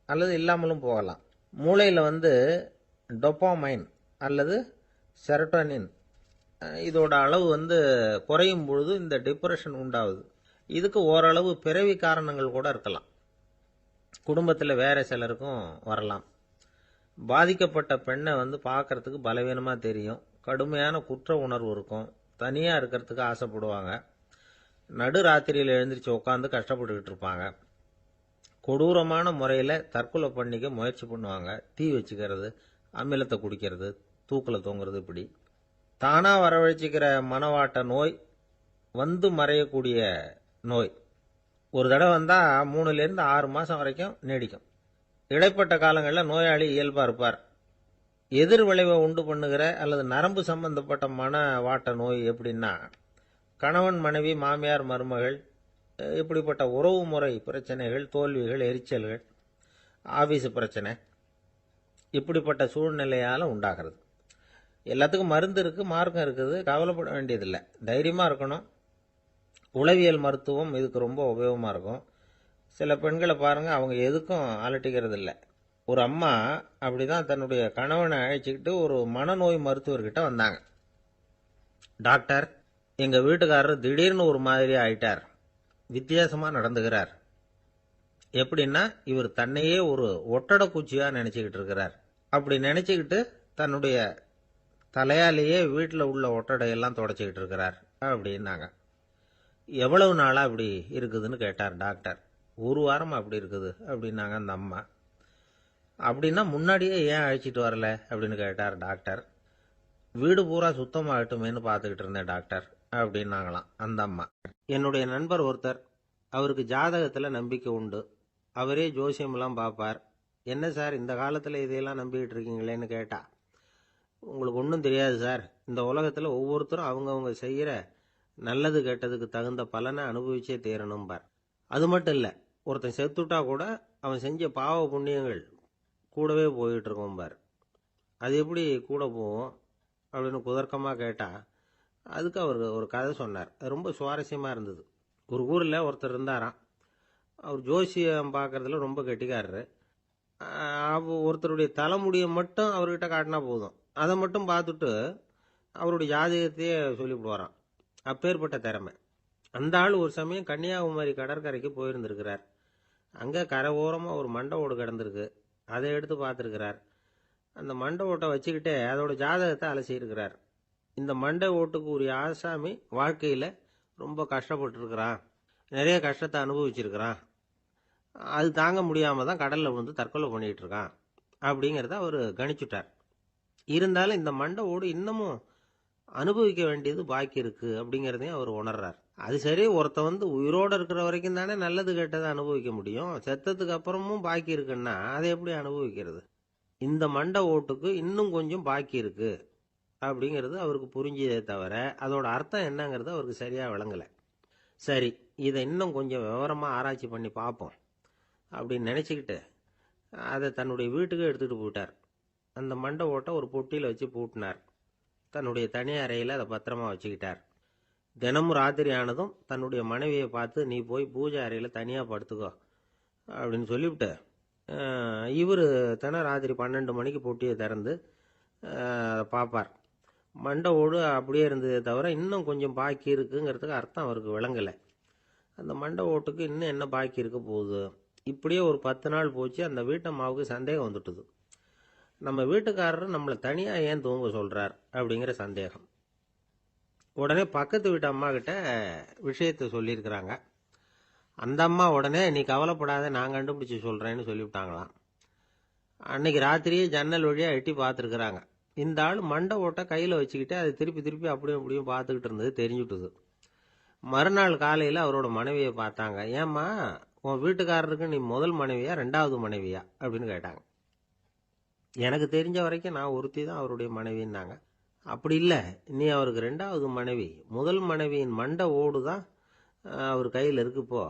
அல்லது இல்லாமலும் போகலாம். மூளையில் டொப்பாமைன் அல்லது செரட்டோனின் இதோட அளவு குறையும் பொழுது இந்த டிப்ரெஷன் உண்டாகுது. இதுக்கு ஓரளவு பிறவி காரணங்கள் கூட இருக்கலாம், குடும்பத்தில் வேற சிலருக்கும் வரலாம். பாதிக்கப்பட்ட பெண்ணை பார்க்கறதுக்கு பலவீனமாக தெரியும், கடுமையான குற்ற உணர்வு இருக்கும், தனியாக இருக்கிறதுக்கு ஆசைப்படுவாங்க, நடு ராத்திரியில் எழுந்திரிச்சு உட்காந்து கஷ்டப்பட்டுக்கிட்டு இருப்பாங்க, கொடூரமான முறையில் தற்கொலை பண்ணிக்க முயற்சி பண்ணுவாங்க, தீ வச்சுக்கிறது, அமிலத்தை குடிக்கிறது, தூக்கில் தொங்குறது. இப்படி தானாக வரவழைச்சிக்கிற மனவாட்ட நோய் மறையக்கூடிய நோய். ஒரு தடவை வந்தால் 3லேருந்து 6 மாதம் வரைக்கும் நீடிக்கும். இடைப்பட்ட காலங்களில் நோயாளி இயல்பாக இருப்பார். எதிர் விளைவை உண்டு பண்ணுகிற அல்லது நரம்பு சம்பந்தப்பட்ட மனவாட்ட நோய் எப்படின்னா, கணவன் மனைவி, மாமியார் மருமகள், இப்படிப்பட்ட உறவு முறை பிரச்சனைகள், தோல்விகள், எரிச்சல்கள், ஆபீஸ் பிரச்சனை, இப்படிப்பட்ட சூழ்நிலையால் உண்டாகிறது. எல்லாத்துக்கும் மருந்து இருக்குது, மார்க்கம் இருக்குது, கவலைப்பட வேண்டியதில்லை, தைரியமாக இருக்கணும். உளவியல் மருத்துவம் இதுக்கு ரொம்ப உபயோகமாக இருக்கும். சில பெண்களை பாருங்கள், அவங்க எதுக்கும் அலட்டிக்கிறது இல்லை. ஒரு அம்மா அப்படிதான் தன்னுடைய கணவனை அழைச்சிக்கிட்டு ஒரு மனநோய் மருத்துவர்கிட்ட வந்தாங்க. டாக்டர், எங்கள் வீட்டுக்காரர் திடீர்னு ஒரு மாதிரி ஆயிட்டார், வித்தியாசமாக நடந்துகிறார். எப்படின்னா, இவர் தன்னையே ஒரு ஒட்டடை பூச்சியாக நினச்சிக்கிட்டு இருக்கிறார். அப்படி நினச்சிக்கிட்டு தன்னுடைய தலையாலேயே வீட்டில் உள்ள ஒட்டடையெல்லாம் தொடச்சிக்கிட்டு இருக்கிறார் அப்படின்னாங்க. எவ்வளவு நாளாக அப்படி இருக்குதுன்னு கேட்டார் டாக்டர். 1 வாரம் அப்படி இருக்குது அப்படின்னாங்க அந்த அம்மா. அப்படின்னா முன்னாடியே ஏன் அழைச்சிட்டு வரல அப்படின்னு கேட்டார் டாக்டர். வீடு பூரா சுத்தமாகட்டுமேனு பார்த்துக்கிட்டு இருந்தேன் டாக்டர் அப்படின்னாங்களாம் அந்த அம்மா. என்னுடைய நண்பர் ஒருத்தர், அவருக்கு ஜாதகத்தில் நம்பிக்கை உண்டு, அவரே ஜோசியமெல்லாம் பார்ப்பார். என்ன சார் இந்த காலத்தில் இதையெல்லாம் நம்பிக்கிட்டு இருக்கீங்களேன்னு கேட்டா, உங்களுக்கு ஒன்றும் தெரியாது சார், இந்த உலகத்தில் ஒவ்வொருத்தரும் அவங்கவுங்க செய்கிற நல்லது கெட்டதுக்கு தகுந்த பலனை அனுபவிச்சே தீரணும்பார். அது மட்டும் இல்லை, ஒருத்தன் செத்துட்டா கூட அவன் செஞ்ச பாவ புண்ணியங்கள் கூடவே போயிட்டு இருக்கோம்பார். அது எப்படி கூட போவோம் அப்படின்னு குதர்க்கமாக கேட்டால், அதுக்கு அவர் ஒரு கதை சொன்னார். அது ரொம்ப சுவாரஸ்யமாக இருந்தது. ஒரு ஊரில் ஒருத்தர் இருந்தாராம். அவர் ஜோசியம் பார்க்குறதுல ரொம்ப கெட்டிக்காரரு. ஒருத்தருடைய தலைமுடியை மட்டும் அவர்கிட்ட காட்டினா போதும், அதை மட்டும் பார்த்துட்டு அவருடைய ஜாதகத்தையே சொல்லிவிடுவாராம். அப்பேற்பட்ட திறமை. அந்த ஆள் ஒரு சமயம் கன்னியாகுமரி கடற்கரைக்கு போயிருந்திருக்கிறார். அங்கே கரை ஓரமாக ஒரு மண்டை ஓடு கிடந்திருக்கு, அதை எடுத்து பார்த்துருக்கிறார். அந்த மண்டை ஓட்டை வச்சுக்கிட்டே அதோட ஜாதகத்தை அலசியிருக்கிறார். இந்த மண்டை ஓட்டுக்கு உரிய ஆசாமி வாழ்க்கையில் ரொம்ப கஷ்டப்பட்டுருக்கிறான், நிறைய கஷ்டத்தை அனுபவிச்சிருக்கிறான், அது தாங்க முடியாம தான் கடல்ல விழுந்து தற்கொலை பண்ணிட்டு இருக்கான் அப்படிங்கிறத அவர் கணிச்சுட்டார். இருந்தாலும் இந்த மண்டை ஓடு இன்னமும் அனுபவிக்க வேண்டியது பாக்கி இருக்கு அப்படிங்கிறதையும் அவர் உணர்றார். அது சரி, ஒருத்த உயிரோட இருக்கிற வரைக்கும் தானே நல்லது கெட்டதை அனுபவிக்க முடியும். செத்ததுக்கு அப்புறமும் பாக்கி இருக்குன்னா அதை எப்படி அனுபவிக்கிறது? இந்த மண்டை ஓட்டுக்கு இன்னும் கொஞ்சம் பாக்கி இருக்கு அப்படிங்கிறது அவருக்கு புரிஞ்சதே தவிர அதோட அர்த்தம் என்னங்கிறது அவருக்கு சரியா விளங்கல. சரி, இதை இன்னும் கொஞ்சம் விவரமா ஆராய்ச்சி பண்ணி பார்ப்போம் அப்படின்னு நினைச்சுக்கிட்டு அதை தன்னுடைய வீட்டுக்கு எடுத்துட்டு போயிட்டார். அந்த மண்டை ஓட்டை ஒரு பொட்டியில் வச்சு பூட்டினார். தன்னுடைய தனி அறையில் அதை பத்திரமா வச்சுக்கிட்டார். தினமும் ராத்திரி ஆனதும் தன்னுடைய மனைவியை பார்த்து, நீ போய் பூஜை அறையில் தனியாக படுத்துக்கோ அப்படின்னு சொல்லிவிட்டு இவர் ராத்திரி 12 மணிக்கு பொட்டியை திறந்து பார்ப்பார். மண்டை ஓடு அப்படியே இருந்ததே தவிர இன்னும் கொஞ்சம் பாக்கி இருக்குங்கிறதுக்கு அர்த்தம் அவருக்கு விளங்கலை. அந்த மண்டை ஓட்டுக்கு இன்னும் என்ன பாக்கி இருக்க போகுது? இப்படியே ஒரு 10 நாள் போச்சு. அந்த வீட்டம்மாவுக்கு சந்தேகம் வந்துட்டுது. நம்ம வீட்டுக்காரர் நம்மளை தனியாக ஏன் தூங்க சொல்கிறார் அப்படிங்கிற சந்தேகம். உடனே பக்கத்து வீட்டு அம்மா கிட்ட விஷயத்தை சொல்லியிருக்கிறாங்க. அந்த அம்மா உடனே, நீ கவலைப்படாத, நான் கண்டுபிடிச்சி சொல்கிறேன்னு சொல்லிவிட்டாங்களாம். அன்னைக்கு ராத்திரியே ஜன்னல் வழியாக எட்டி பார்த்துருக்குறாங்க. இந்த ஆள் மண்டை ஓட்டை கையில் வச்சுக்கிட்டு அதை திருப்பி திருப்பி அப்படியும் அப்படியும் பார்த்துக்கிட்டு இருந்தது தெரிஞ்சுட்டுது. மறுநாள் காலையில் அவரோட மனைவியை பார்த்தாங்க. ஏம்மா, உன் வீட்டுக்காரருக்கு நீ முதல் மனைவியா 2வது மனைவியா அப்படின்னு கேட்டாங்க. எனக்கு தெரிஞ்ச வரைக்கும் நான் ஒருத்தி தான் அவருடைய மனைவின்னாங்க. அப்படி இல்லை, நீ அவருக்கு 2வது மனைவி. முதல் மனைவியின் மண்டை ஓடு தான் அவர் கையில் இருக்குப்போ,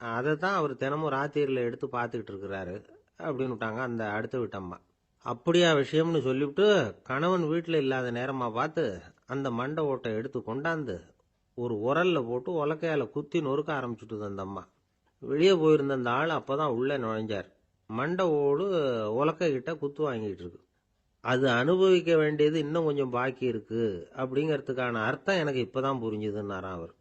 அதை தான் அவர் தினமும் ராத்திரியில் எடுத்து பார்த்துக்கிட்டு இருக்கிறாரு அப்படின்னு விட்டாங்க அந்த அடுத்த வீட்டம்மா. அப்படியா விஷயம்னு சொல்லிவிட்டு கணவன் வீட்டில் இல்லாத நேரமாக பார்த்து அந்த மண்டை ஓட்டை எடுத்து கொண்டாந்து ஒரு உரல்ல போட்டு உலக்கையால் குத்தி நொறுக்க ஆரம்பிச்சுட்டுது அந்த அம்மா. வெளியே போயிருந்த அந்த ஆள் அப்போ தான் உள்ளே நுழைஞ்சார். மண்டை ஓடு உலக்கை கிட்ட குத்து வாங்கிட்டு இருக்கு. அது அனுபவிக்க வேண்டியது இன்னும் கொஞ்சம் பாக்கி இருக்கு அப்படிங்கிறதுக்கான அர்த்தம் எனக்கு இப்போதான் புரிஞ்சுதுன்னாராம் அவர்.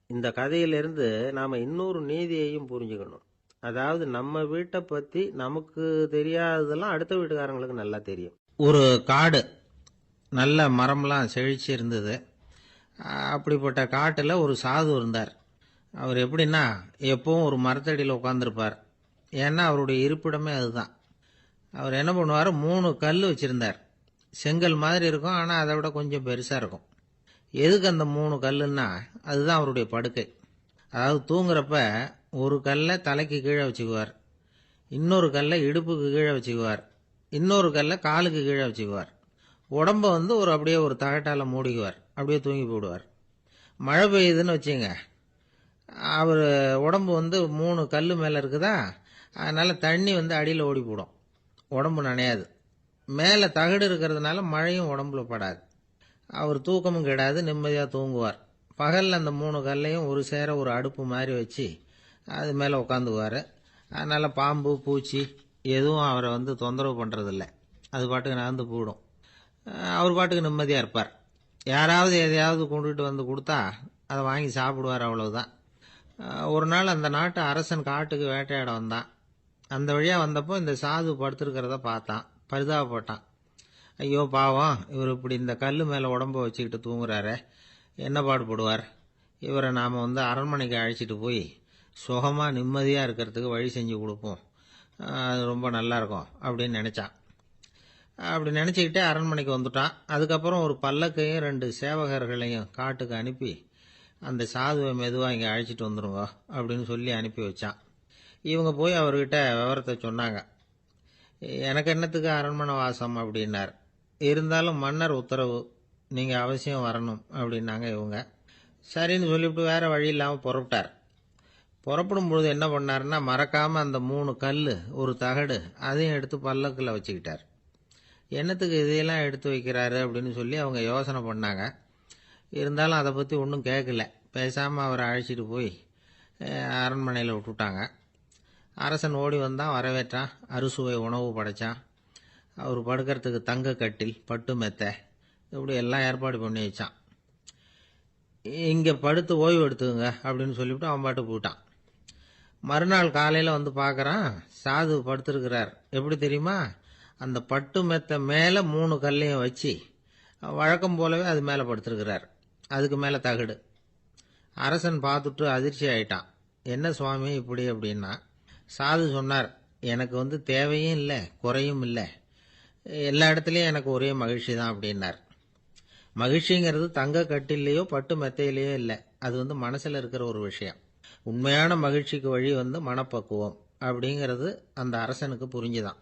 இந்த கதையிலிருந்து நாம் இன்னொரு நீதியையும் புரிஞ்சுக்கணும். அதாவது நம்ம வீட்டை பற்றி நமக்கு தெரியாததெல்லாம் அடுத்த வீட்டுக்காரங்களுக்கு நல்லா தெரியும். ஒரு காடு, நல்ல மரம்லாம் செழிச்சு இருந்தது. அப்படிப்பட்ட காட்டில் ஒரு சாது இருந்தார். அவர் எப்படின்னா, எப்பவும் ஒரு மரத்தடியில் உட்காந்துருப்பார். ஏன்னா அவருடைய இருப்பிடமே அதுதான். அவர் என்ன பண்ணுவார், 3 கல் வச்சுருந்தார். செங்கல் மாதிரி இருக்கும், ஆனால் அதை விட கொஞ்சம் பெருசாக இருக்கும். எதுக்கு அந்த 3 கல்லுன்னா, அதுதான் அவருடைய படுக்கை. அதாவது தூங்குறப்ப ஒரு கல்லை தலைக்கு கீழே வச்சுக்குவார், இன்னொரு கல்லை இடுப்புக்கு கீழே வச்சுக்குவார், இன்னொரு கல்லை காலுக்கு கீழே வச்சுக்குவார். உடம்ப அப்படியே ஒரு தகட்டால் மூடிக்குவார். அப்படியே தூங்கி போடுவார். மழை பெய்யுதுன்னு வச்சுங்க, அவர் உடம்பு 3 கல் மேலே இருக்குதா, அதனால் தண்ணி அடியில் ஓடி போடும், உடம்பு நனையாது. மேலே தகடு இருக்கிறதுனால மழையும் உடம்புல படாது. அவர் தூக்கமும் கெடாது, நிம்மதியாக தூங்குவார். பகலில் அந்த 3 கல்லையும் ஒரு சேர ஒரு அடுப்பு மாதிரி வச்சு அது மேலே உட்காந்துக்குவார். அதனால் பாம்பு பூச்சி எதுவும் அவரை தொந்தரவு பண்ணுறதில்ல. அது பாட்டுக்கு நகர்ந்து போயிடும். அவர் பாட்டுக்கு நிம்மதியாக இருப்பார். யாராவது எதையாவது கொண்டுகிட்டு கொடுத்தா அதை வாங்கி சாப்பிடுவார், அவ்வளவுதான். ஒரு நாள் அந்த நாட்டு அரசன் காட்டுக்கு வேட்டையாட வந்தான். அந்த வழியாக வந்தப்போ இந்த சாது படுத்திருக்கிறத பார்த்தான். பரிதாபப்பட்டான். ஐயோ பாவம், இவர் இப்படி இந்த கல் மேலே உடம்ப வச்சுக்கிட்டு தூங்குறாரு, என்ன பாடுபடுவார். இவரை நாம் அரண்மனைக்கு அழைச்சிட்டு போய் சுகமாக நிம்மதியாக இருக்கிறதுக்கு வழி செஞ்சு கொடுப்போம், அது ரொம்ப நல்லாயிருக்கும் அப்படின்னு நினச்சான். அப்படி நினச்சிக்கிட்டே அரண்மனைக்கு வந்துட்டான். அதுக்கப்புறம் ஒரு பல்லக்கையும் 2 சேவகர்களையும் காட்டுக்கு அனுப்பி அந்த சாதுவை மெதுவாக இங்கே அழைச்சிட்டு வந்துடுங்க அப்படின்னு சொல்லி அனுப்பி வச்சான். இவங்க போய் அவர்கிட்ட விவரத்தை சொன்னாங்க. எனக்கு என்னத்துக்கு அரண்மனை வாசம் அப்படின்னார். இருந்தாலும் மன்னர் உத்தரவு, நீங்கள் அவசியம் வரணும் அப்படின்னாங்க இவங்க. சரின்னு சொல்லிவிட்டு வேறு வழி இல்லாமல் புறப்பட்டார். புறப்படும் பொழுது என்ன பண்ணாருன்னா, மறக்காமல் அந்த 3 கல் ஒரு தகடு அதையும் எடுத்து பல்லக்கில் வச்சுக்கிட்டார். என்னத்துக்கு இதையெல்லாம் எடுத்து வைக்கிறாரு அப்படின்னு சொல்லி அவங்க யோசனை பண்ணாங்க. இருந்தாலும் அதை பற்றி ஒன்றும் கேட்கல. பேசாமல் அவரை அழைச்சிட்டு போய் அரண்மனையில் விட்டுட்டாங்க. அரசன் ஓடி வந்தான், வரவேற்றான், அறுசுவை உணவு படைத்தான். அவர் படுக்கிறதுக்கு தங்க கட்டில், பட்டு மெத்தை, இப்படி எல்லாம் ஏற்பாடு பண்ணி வச்சான். இங்கே படுத்து ஓய்வு எடுத்துங்க அப்படின்னு சொல்லிவிட்டு அவன் பாட்டு போயிட்டான். மறுநாள் காலையில் பார்க்குறான், சாது படுத்திருக்கிறார். எப்படி தெரியுமா, அந்த பட்டு மெத்தை மேலே 3 கல்லையும் வச்சு வழக்கம் போலவே அது மேலே படுத்திருக்கிறார். அதுக்கு மேலே தகடு. அரசன் பார்த்துட்டு அதிர்ச்சி ஆயிட்டான். என்ன சுவாமி இப்படி அப்படின்னா, சாது சொன்னார், எனக்கு தேவையும் இல்லை குறையும் இல்லை, எல்லா இடத்துலையும் எனக்கு ஒரே மகிழ்ச்சி தான் அப்படின்னார். மகிழ்ச்சிங்கிறது தங்க கட்டிலேயோ பட்டு மெத்தையிலேயோ இல்லை, அது மனசில் இருக்கிற ஒரு விஷயம். உண்மையான மகிழ்ச்சிக்கு வழி மனப்பக்குவம் அப்படிங்கிறது அந்த அரசனுக்கு புரிஞ்சுதான்.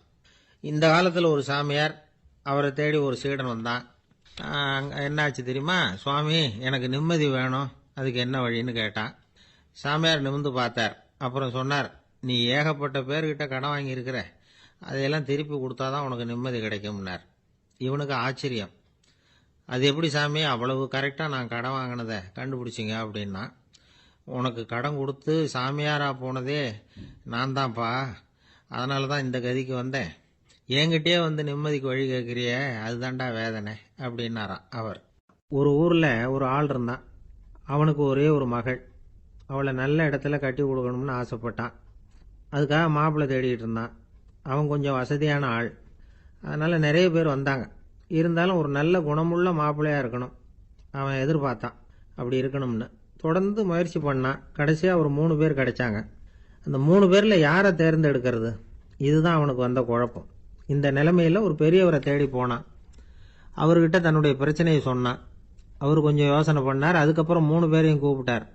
இந்த காலத்தில் ஒரு சாமியார், அவரை தேடி ஒரு சீடன் வந்தான். என்னாச்சு தெரியுமா சுவாமி, எனக்கு நிம்மதி வேணும், அதுக்கு என்ன வழின்னு கேட்டான். சாமியார் நிமிர்ந்து பார்த்தார். அப்புறம் சொன்னார், நீ ஏகப்பட்ட பேர்கிட்ட கடன் வாங்கியிருக்கிற, அதையெல்லாம் திருப்பி கொடுத்தாதான் உனக்கு நிம்மதி கிடைக்கும்னார். இவனுக்கு ஆச்சரியம். அது எப்படி சாமி, அவ்வளவு கரெக்டாக நான் கடன் வாங்கினதை கண்டுபிடிச்சிங்க அப்படின்னா. உனக்கு கடன் கொடுத்து சாமியாராக போனதே நான் தான்ப்பா, அதனால தான் இந்த கதிக்கு வந்தேன். என்கிட்டயே நிம்மதிக்கு வழி கேட்குறிய, அதுதான்டா வேதனை அப்படின்னாராம் அவர். ஒரு ஊரில் ஒரு ஆள் இருந்தான். அவனுக்கு ஒரே ஒரு மகள். அவளை நல்ல இடத்துல கட்டி கொடுக்கணும்னு ஆசைப்பட்டான். அதுக்காக மாப்பிள்ளை தேடிக்கிட்டு இருந்தான். அவன் கொஞ்சம் வசதியான ஆள், அதனால் நிறைய பேர் வந்தாங்க. இருந்தாலும் ஒரு நல்ல குணமுள்ள மாப்பிள்ளையாக இருக்கணும் அவன் எதிர்பார்த்தான். அப்படி இருக்கணும்னு தொடர்ந்து முயற்சி பண்ணான். கடைசியாக ஒரு 3 பேர் கிடைச்சாங்க. அந்த 3 பேரில் யாரை தேர்ந்தெடுக்கிறது, இதுதான் அவனுக்கு வந்த குழப்பம். இந்த நிலைமையில் ஒரு பெரியவரை தேடி போனான். அவர்கிட்ட தன்னுடைய பிரச்சனையை சொன்னான். அவர் கொஞ்சம் யோசனை பண்ணார். அதுக்கப்புறம் 3 பேரையும் கூப்பிட்டார்.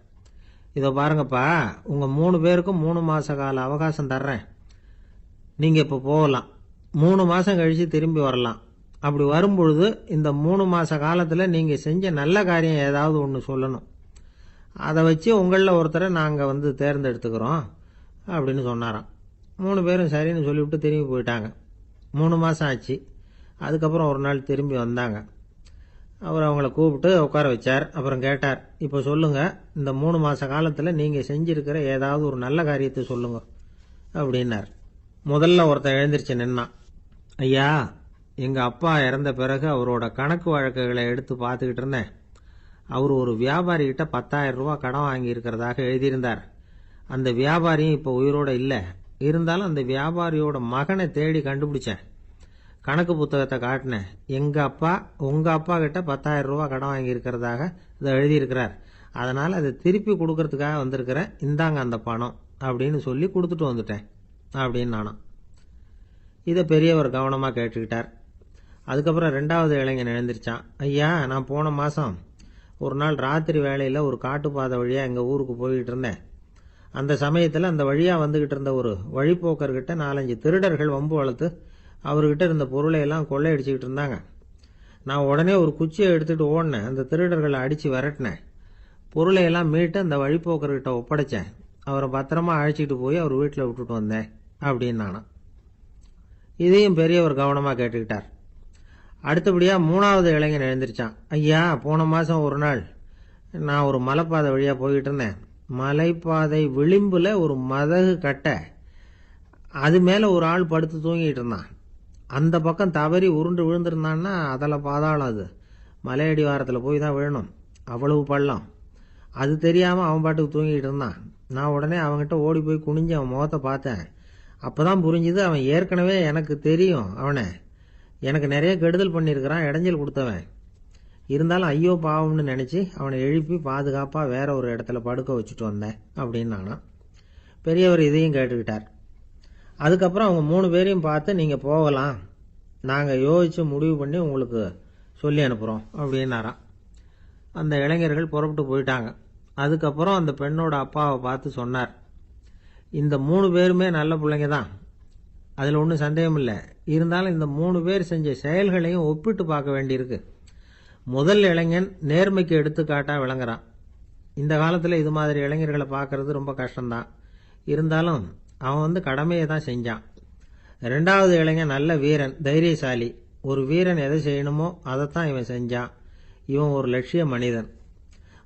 இதோ பாருங்கப்பா, உங்கள் 3 பேருக்கும் 3 மாத கால அவகாசம் தர்றேன். நீங்கள் இப்போ போகலாம், 3 மாதம் கழித்து திரும்பி வரலாம். அப்படி வரும்பொழுது இந்த 3 மாத காலத்தில் நீங்கள் செஞ்ச நல்ல காரியம் ஏதாவது ஒன்று சொல்லணும். அதை வச்சு உங்களில் ஒருத்தரை நாங்கள் தேர்ந்தெடுத்துக்கிறோம் அப்படின்னு சொன்னாராம். 3 பேரும் சரின்னு சொல்லிவிட்டு திரும்பி போயிட்டாங்க. 3 மாதம் ஆச்சு. அதுக்கப்புறம் ஒரு நாள் திரும்பி வந்தாங்க. அவர் அவங்கள கூப்பிட்டு உட்கார வச்சார். அப்புறம் கேட்டார், இப்போ சொல்லுங்கள், இந்த 3 மாத காலத்தில் நீங்கள் செஞ்சிருக்கிற ஏதாவது ஒரு நல்ல காரியத்தை சொல்லுங்க அப்படின்னார். முதல்ல ஒருத்தன் எழுந்திருச்சு நின்னான். ஐயா, எங்கள் அப்பா இறந்த பிறகு அவரோட கணக்கு வழக்குகளை எடுத்து பார்த்துக்கிட்டு இருந்தேன். அவர் ஒரு வியாபாரிகிட்ட 10,000 ரூபா கடன் வாங்கியிருக்கிறதாக எழுதியிருந்தார். அந்த வியாபாரியும் இப்போ உயிரோட இல்லை. இருந்தாலும் அந்த வியாபாரியோட மகனை தேடி கண்டுபிடிச்சேன். கணக்கு புத்தகத்தை காட்டினேன். எங்கள் அப்பா உங்கள் அப்பா கிட்ட 10,000 ரூபா கடன் வாங்கியிருக்கிறதாக இதை எழுதியிருக்கிறார். அதனால் அதை திருப்பி கொடுக்கறதுக்காக வந்திருக்கிறேன், இந்தாங்க அந்த பணம் அப்படின்னு சொல்லி கொடுத்துட்டு வந்துட்டேன் அப்படின்னு நானும். இதை பெரியவர் கவனமாக கேட்டுக்கிட்டார். அதுக்கப்புறம் 2வது இளைஞன் எழுந்திருச்சான். ஐயா, நான் போன மாதம் ஒரு நாள் ராத்திரி வேளையில் ஒரு காட்டுப்பாதை வழியாக எங்கள் ஊருக்கு போய்கிட்டு இருந்தேன். அந்த சமயத்தில் அந்த வழியாக வந்துக்கிட்டு இருந்த ஒரு வழிப்போக்கர்கிட்ட 4-5 திருடர்கள் வம்பு வளர்த்து அவர்கிட்ட இருந்த பொருளை எல்லாம் கொள்ளையடிச்சிக்கிட்டு இருந்தாங்க. நான் உடனே ஒரு குச்சியை எடுத்துகிட்டு ஓடினேன். அந்த திருடர்களை அடித்து விரட்டினேன். பொருளை எல்லாம் மீட்டு அந்த வழிப்போக்கர்கிட்ட ஒப்படைச்சேன். அவரை பத்திரமா அழைச்சிட்டு போய் அவர் வீட்டில் விட்டுட்டு வந்தேன் அப்படின்னு நானும். இதையும் பெரியவர் கவனமாக கேட்டுக்கிட்டார். அடுத்தபடியாக 3வது இளைஞன் எழுந்திருச்சான். ஐயா, போன மாதம் ஒரு நாள் நான் ஒரு மலைப்பாதை வழியாக போய்கிட்டு இருந்தேன். மலைப்பாதை விளிம்பில் ஒரு மதகு கட்டை, அது மேலே ஒரு ஆள் படுத்து தூங்கிட்டு இருந்தான். அந்த பக்கம் தவறி உருண்டு விழுந்திருந்தான்னா அதில் பாதாளம். அது மலையடி வாரத்தில் போய் தான் விழணும், அவ்வளவு பள்ளம். அது தெரியாமல் அவன் பாட்டுக்கு தூங்கிட்டு இருந்தான். நான் உடனே அவன்கிட்ட ஓடி போய் குனிஞ்சு அவன் முகத்தை பார்த்தேன். அப்போ தான் புரிஞ்சுது, அவன் ஏற்கனவே எனக்கு தெரியும். அவனை எனக்கு நிறைய கெடுதல் பண்ணியிருக்கிறான், இடைஞ்சல் கொடுத்தவன். இருந்தாலும் ஐயோ பாவம்னு நினச்சி அவனை எழுப்பி பாதுகாப்பாக வேற ஒரு இடத்துல படுக்க வச்சுட்டு வந்தேன் அப்படின்னு நானும். பெரியவர் இதையும் கேட்டுக்கிட்டார். அதுக்கப்புறம் அவங்க 3 பேரையும் பார்த்து, நீங்கள் போகலாம், நாங்கள் யோசித்து முடிவு பண்ணி உங்களுக்கு சொல்லி அனுப்புகிறோம் அப்படின்னாராம். அந்த இளைஞர்கள் புறப்பட்டு போயிட்டாங்க. அதுக்கப்புறம் அந்த பெண்ணோட அப்பாவை பார்த்து சொன்னார், இந்த 3 பேருமே நல்ல பிள்ளைங்க தான், அதில் ஒன்றும் சந்தேகம் இல்லை. இருந்தாலும் இந்த 3 பேர் செஞ்ச செயல்களையும் ஒப்பிட்டு பார்க்க வேண்டியிருக்கு. முதல் இளைஞன் நேர்மைக்கு எடுத்துக்காட்டாக விளங்குறான். இந்த காலத்தில் இது மாதிரி இளைஞர்களை பார்க்கறது ரொம்ப கஷ்டம்தான். இருந்தாலும் அவன் கடமையை தான் செஞ்சான். 2வது இளைஞன் நல்ல வீரன், தைரியசாலி. ஒரு வீரன் எதை செய்யணுமோ அதைத்தான் இவன் செஞ்சான். இவன் ஒரு லட்சிய மனிதன்.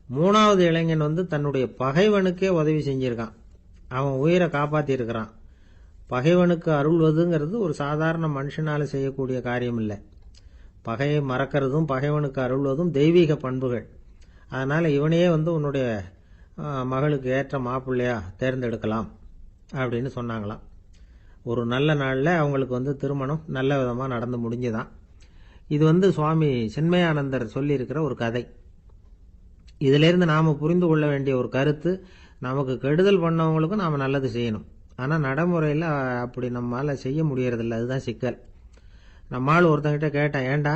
3வது இளைஞன் தன்னுடைய பகைவனுக்கே உதவி செஞ்சிருக்கான். அவன் உயிரை காப்பாற்றியிருக்கிறான். பகைவனுக்கு அருள்வதுங்கிறது ஒரு சாதாரண மனுஷனால் செய்யக்கூடிய காரியம் இல்லை. பகையை மறக்கிறதும் பகைவனுக்கு அருள்வதும் தெய்வீக பண்புகள். அதனால் இவனையே உன்னுடைய மகளுக்கு ஏற்ற மாப்பிள்ளையா தேர்ந்தெடுக்கலாம் அப்படின்னு சொன்னாங்களாம். ஒரு நல்ல நாளில் அவங்களுக்கு திருமணம் நல்ல விதமாக நடந்து முடிஞ்சுதான். இது சுவாமி சின்மயானந்தர் சொல்லியிருக்கிற ஒரு கதை. இதிலிருந்து நாம் புரிந்து கொள்ள வேண்டிய ஒரு கருத்து, நமக்கு கெடுதல் பண்ணவங்களுக்கும் நாம் நல்லது செய்யணும். ஆனால் நடைமுறையில் அப்படி நம்மளால் செய்ய முடியறதில்ல. அதுதான் சிக்கல். நம்மால் ஒருத்தங்கிட்ட கேட்டேன், ஏண்டா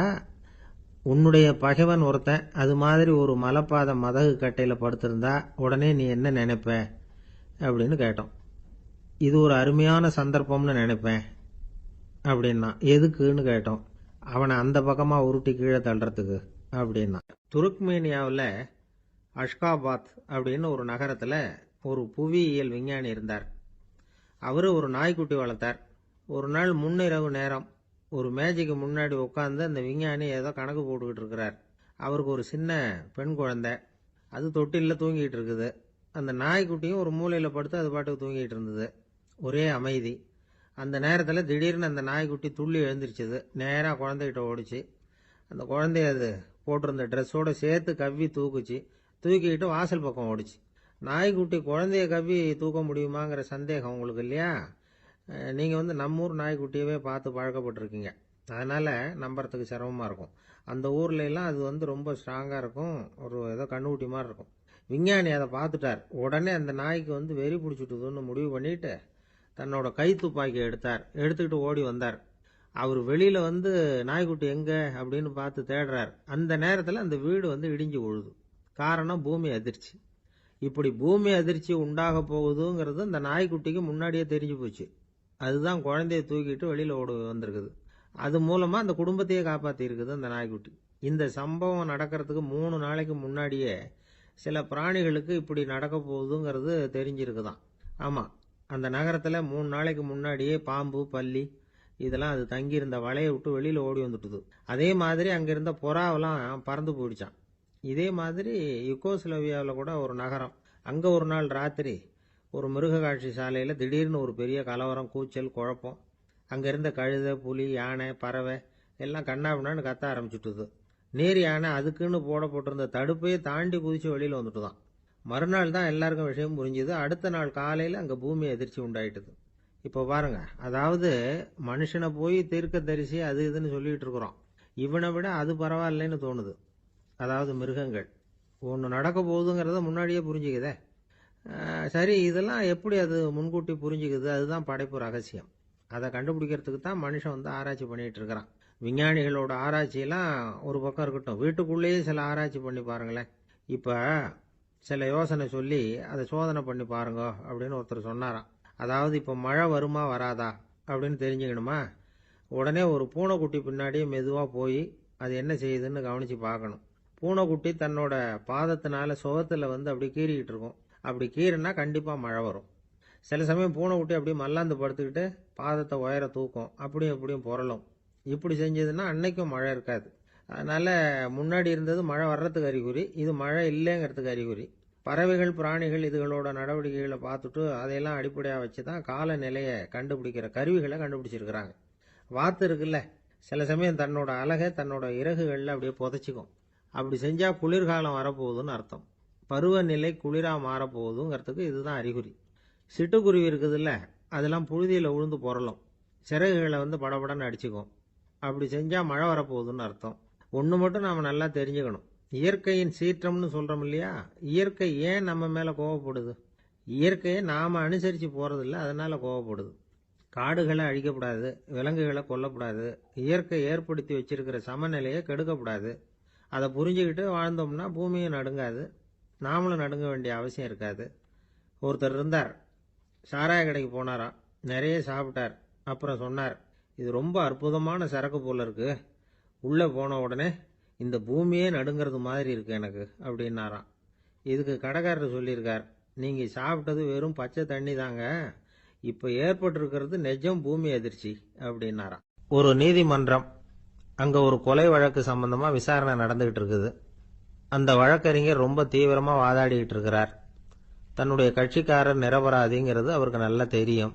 உன்னுடைய பகைவன் ஒருத்தன் அது மாதிரி ஒரு மலைப்பாதை மதகு கட்டையில் படுத்திருந்தா உடனே நீ என்ன நினைப்ப அப்படின்னு கேட்டோம். இது ஒரு அருமையான சந்தர்ப்பம்னு நினைப்பேன் அப்படின்னா. எதுக்குன்னு கேட்டோம். அவனை அந்த பக்கமாக உருட்டி கீழே தள்ளுறதுக்கு அப்படின்னா. துருக்மேனியாவில் அஷ்காபாத் அப்படின்னு ஒரு நகரத்தில் ஒரு புவியியல் விஞ்ஞானி இருந்தார். அவர் ஒரு நாய்க்குட்டி வளர்த்தார். ஒரு நாள் முன்னிரவு நேரம் ஒரு மேஜைக்கு முன்னாடி உட்காந்து அந்த விஞ்ஞானி ஏதோ கணக்கு போட்டுக்கிட்டு இருக்கிறார். அவருக்கு ஒரு சின்ன பெண் குழந்தை, அது தொட்டிலில் தூங்கிட்டு இருக்குது. அந்த நாய்க்குட்டியும் ஒரு மூலையில் படுத்து அது பாட்டுக்கு தூங்கிட்டு இருந்தது. ஒரே அமைதி. அந்த நேரத்தில் திடீர்னு அந்த நாய்க்குட்டி துள்ளி எழுந்திரிச்சது. நேராக குழந்தைகிட்ட ஓடிச்சு. அந்த குழந்தைய அது போட்டிருந்த ட்ரெஸ்ஸோடு சேர்த்து கவ்வி தூக்குச்சு. தூக்கிக்கிட்டு வாசல் பக்கம் ஓடிச்சு. நாய்க்குட்டி குழந்தைய கவ்வி தூக்க முடியுமாங்கிற சந்தேகம் உங்களுக்கு இல்லையா? நீங்கள் நம்ம ஊர் நாய்க்குட்டியவே பார்த்து பழக்கப்பட்டிருக்கீங்க. அதனால் நம்புறதுக்கு சிரமமாக இருக்கும். அந்த ஊர்லெலாம் அது ரொம்ப ஸ்ட்ராங்காக இருக்கும். ஒரு ஏதோ கண்ணுக்குட்டி மாதிரி இருக்கும். விஞ்ஞானி அதை பார்த்துட்டார். உடனே அந்த நாய்க்கு வெறி பிடிச்சிட்டுதுன்னு முடிவு பண்ணிட்டு தன்னோட கை துப்பாக்கி எடுத்துக்கிட்டு ஓடி வந்தார். அவர் வெளியில் நாய்க்குட்டி எங்கே அப்படின்னு பார்த்து தேடுறார். அந்த நேரத்தில் அந்த வீடு இடிஞ்சு விழுது. காரணம் பூமி அதிர்ச்சி. இப்படி பூமி அதிர்ச்சி உண்டாக போகுதுங்கிறது அந்த நாய்க்குட்டிக்கு முன்னாடியே தெரிஞ்சு போச்சு. அதுதான் குழந்தைய தூக்கிட்டு வெளியில் ஓடி வந்திருக்குது. அது மூலமாக அந்த குடும்பத்தையே காப்பாற்றி இருக்குது அந்த நாய்க்குட்டி. இந்த சம்பவம் நடக்கிறதுக்கு 3 நாளைக்கு முன்னாடியே சில பிராணிகளுக்கு இப்படி நடக்க போகுதுங்கிறது தெரிஞ்சிருக்குதான். ஆமாம், அந்த நகரத்தில் 3 நாளைக்கு முன்னாடியே பாம்பு, பல்லி இதெல்லாம் அது தங்கியிருந்த வலையை விட்டு வெளியில் ஓடி வந்துட்டுது. அதே மாதிரி அங்கே இருந்த புறாவெல்லாம் பறந்து போயிடுச்சான். இதே மாதிரி யுகோஸ்லோவியாவில் கூட ஒரு நகரம். அங்கே ஒரு நாள் ராத்திரி ஒரு மிருக காட்சி சாலையில் திடீர்னு ஒரு பெரிய கலவரம், கூச்சல், குழப்பம். அங்கே இருந்த கழுதை, புலி, யானை, பறவை எல்லாம் கண்ணாபின்னான்னு கத்த ஆரம்பிச்சுட்டுது. நீர் யானை அதுக்குன்னு போடப்பட்டிருந்த தடுப்பையே தாண்டி குதிச்சு வெளியில் வந்துட்டுதான். மறுநாள் தான் எல்லாருக்கும் விஷயம் புரிஞ்சுது. அடுத்த நாள் காலையில் அங்கே பூமி அதிர்ச்சி உண்டாயிட்டுது. இப்போ பாருங்க, அதாவது மனுஷனை போய் தீர்க்க தரிசி அது இதுன்னு சொல்லிட்டு இருக்கிறோம். இவனை விட அது பரவாயில்லைன்னு தோணுது. அதாவது மிருகங்கள் ஒன்று நடக்க போகுதுங்கிறத முன்னாடியே புரிஞ்சுக்குதே. சரி, இதெல்லாம் எப்படி அது முன்கூட்டி புரிஞ்சுக்குது? அதுதான் படைப்பு ரகசியம். அதை கண்டுபிடிக்கிறதுக்கு தான் மனுஷன் ஆராய்ச்சி பண்ணிட்டு இருக்கிறான். விஞ்ஞானிகளோட ஆராய்ச்சியெல்லாம் ஒரு பக்கம் இருக்கட்டும், வீட்டுக்குள்ளேயே சில ஆராய்ச்சி பண்ணி பாருங்களேன். இப்போ சில யோசனை சொல்லி அதை சோதனை பண்ணி பாருங்க அப்படின்னு ஒருத்தர் சொன்னாராம். அதாவது இப்போ மழை வருமா வராதா அப்படின்னு தெரிஞ்சுக்கணுமா, உடனே ஒரு பூனைக்குட்டி பின்னாடியே மெதுவாக போய் அது என்ன செய்யுதுன்னு கவனித்து பார்க்கணும். பூனைக்குட்டி தன்னோட பாதத்தினால சுகத்தில் அப்படி கீறிக்கிட்டு இருக்கும். அப்படி கீறினா கண்டிப்பாக மழை வரும். சில சமயம் பூனைக்குட்டி அப்படியே மல்லாந்து படுத்துக்கிட்டு பாதத்தை உயர தூக்கும், அப்படியும் இப்படியும் புரளும். இப்படி செஞ்சதுன்னா அன்னைக்கும் மழை இருக்காது. அதனால் முன்னாடி இருந்தது மழை வர்றதுக்கு அறிகுறி, இது மழை இல்லைங்கிறதுக்கு அறிகுறி. பறவைகள், பிராணிகள் இதுகளோட நடவடிக்கைகளை பார்த்துட்டு அதையெல்லாம் அடிப்படையாக வச்சு தான் காலநிலையை கண்டுபிடிக்கிற கருவிகளை கண்டுபிடிச்சிருக்கிறாங்க. வாத்து இருக்குல்ல, சில சமயம் தன்னோட அழகை தன்னோட இறகுகளில் அப்படியே புதைச்சிக்கும். அப்படி செஞ்சால் குளிர்காலம் வரப்போகுதுன்னு அர்த்தம். பருவநிலை குளிராக மாறப்போகுதுங்கிறதுக்கு இதுதான் அறிகுறி. சிட்டுக்குருவி இருக்குதுல்ல, அதெல்லாம் புழுதியில் விழுந்து புரளும். சிறகுகளை படபடன்னு அடிச்சுக்கும். அப்படி செஞ்சால் மழை வரப்போகுதுன்னு அர்த்தம். ஒன்று மட்டும் நாம் நல்லா தெரிஞ்சுக்கணும். இயற்கையின் சீற்றம்னு சொல்கிறோம் இல்லையா, இயற்கை ஏன் நம்ம மேலே கோவப்படுது? இயற்கையை நாம் அனுசரித்து போகிறதில்ல, அதனால் கோவப்படுது. காடுகளை அழிக்கப்படாது, விலங்குகளை கொல்லக்கூடாது, இயற்கை ஏற்படுத்தி வச்சிருக்கிற சமநிலையை கெடுக்கக்கூடாது. அதை புரிஞ்சுக்கிட்டு வாழ்ந்தோம்னா பூமியும் நடுங்காது, நாமளும் நடுங்க வேண்டிய அவசியம் இருக்காது. ஒருத்தர் இருந்தார், சாராய கடைக்கு போனாராம், நிறைய சாப்பிட்டார். அப்புறம் சொன்னார், இது ரொம்ப அற்புதமான சரக்கு போல இருக்கு, உள்ளே போன உடனே இந்த பூமியே நடுங்கிறது மாதிரி இருக்கு எனக்கு அப்படின்னாராம். இதுக்கு கடைக்காரர் சொல்லியிருக்கார், நீங்கள் சாப்பிட்டது வெறும் பச்சை தண்ணி தாங்க, இப்போ ஏற்பட்டிருக்கிறது நிஜம் பூமி அதிர்ச்சி அப்படின்னாராம். ஒரு நீதிமன்றம், அங்கே ஒரு கொலை வழக்கு சம்பந்தமாக விசாரணை நடந்துகிட்டு இருக்குது. அந்த வழக்கறிஞர் ரொம்ப தீவிரமாக வாதாடிக்கிட்டு இருக்கிறார். தன்னுடைய கட்சிக்காரர் நிரபராதிங்கிறது அவருக்கு நல்லா தெரியும்.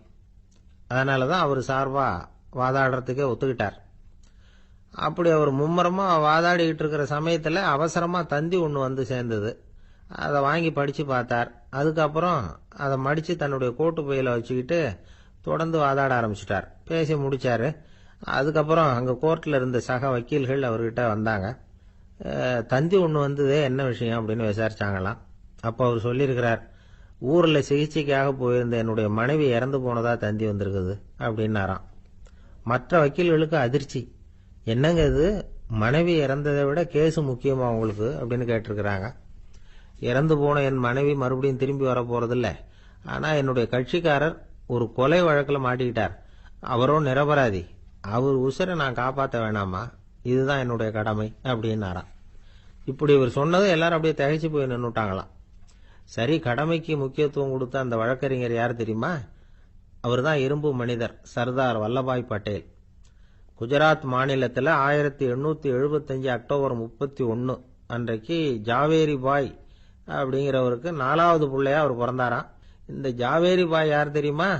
அதனால தான் அவர் சார்பாக வாதாடுறதுக்கே ஒத்துக்கிட்டார். அப்படி அவர் மும்முரமாக வாதாடிக்கிட்டு இருக்கிற சமயத்தில் அவசரமாக தந்தி ஒன்று சேர்ந்தது. அதை வாங்கி படித்து பார்த்தார். அதுக்கப்புறம் அதை மடித்து தன்னுடைய கோட்டு பையில் வச்சுக்கிட்டு தொடர்ந்து வாதாட ஆரம்பிச்சிட்டார். பேசி முடித்தார். அதுக்கப்புறம் அங்கே கோர்ட்டில் இருந்த சக வக்கீல்கள் அவர்கிட்ட வந்தாங்க. தந்தி ஒன்று வந்ததே, என்ன விஷயம் அப்படின்னு விசாரிச்சாங்களாம். அப்போ அவர் சொல்லியிருக்கிறார், ஊர்ல சிகிச்சைக்காக போயிருந்த என்னுடைய மனைவி இறந்து போனதா தந்தி வந்திருக்குது அப்படின்னாராம். மற்ற வக்கீல்களுக்கு அதிர்ச்சி. என்னங்க இது, மனைவி இறந்ததை விட கேஸ் முக்கியமா உங்களுக்கு அப்படின்னு கேட்டிருக்கிறாங்க. இறந்து போன என் மனைவி மறுபடியும் திரும்பி வர போறதில்ல. ஆனா என்னுடைய கட்சிக்காரர் ஒரு கொலை வழக்கில் மாட்டிக்கிட்டார். அவரோ நிரபராதி. அவர் உசுரை நான் காப்பாற்ற வேணாமா? இதுதான் என்னுடைய கடமை அப்படின்னாராம். இப்படி இவர் சொன்னது எல்லாரும் அப்படியே திகைச்சு போய் நின்னுட்டாங்களாம். சரி, கடமைக்கு முக்கியத்துவம் கொடுத்த அந்த வழக்கறிஞர் யார் தெரியுமா? அவர் தான் இரும்பு மனிதர் சர்தார் வல்லபாய் பட்டேல். குஜராத் மாநிலத்தில் 1875 அக்டோபர் 31 அன்றைக்கு ஜாவேரி பாய் அப்படிங்கிறவருக்கு 4வது பிள்ளையா அவர் பிறந்தாராம். இந்த ஜாவேரி பாய் யார் தெரியுமா?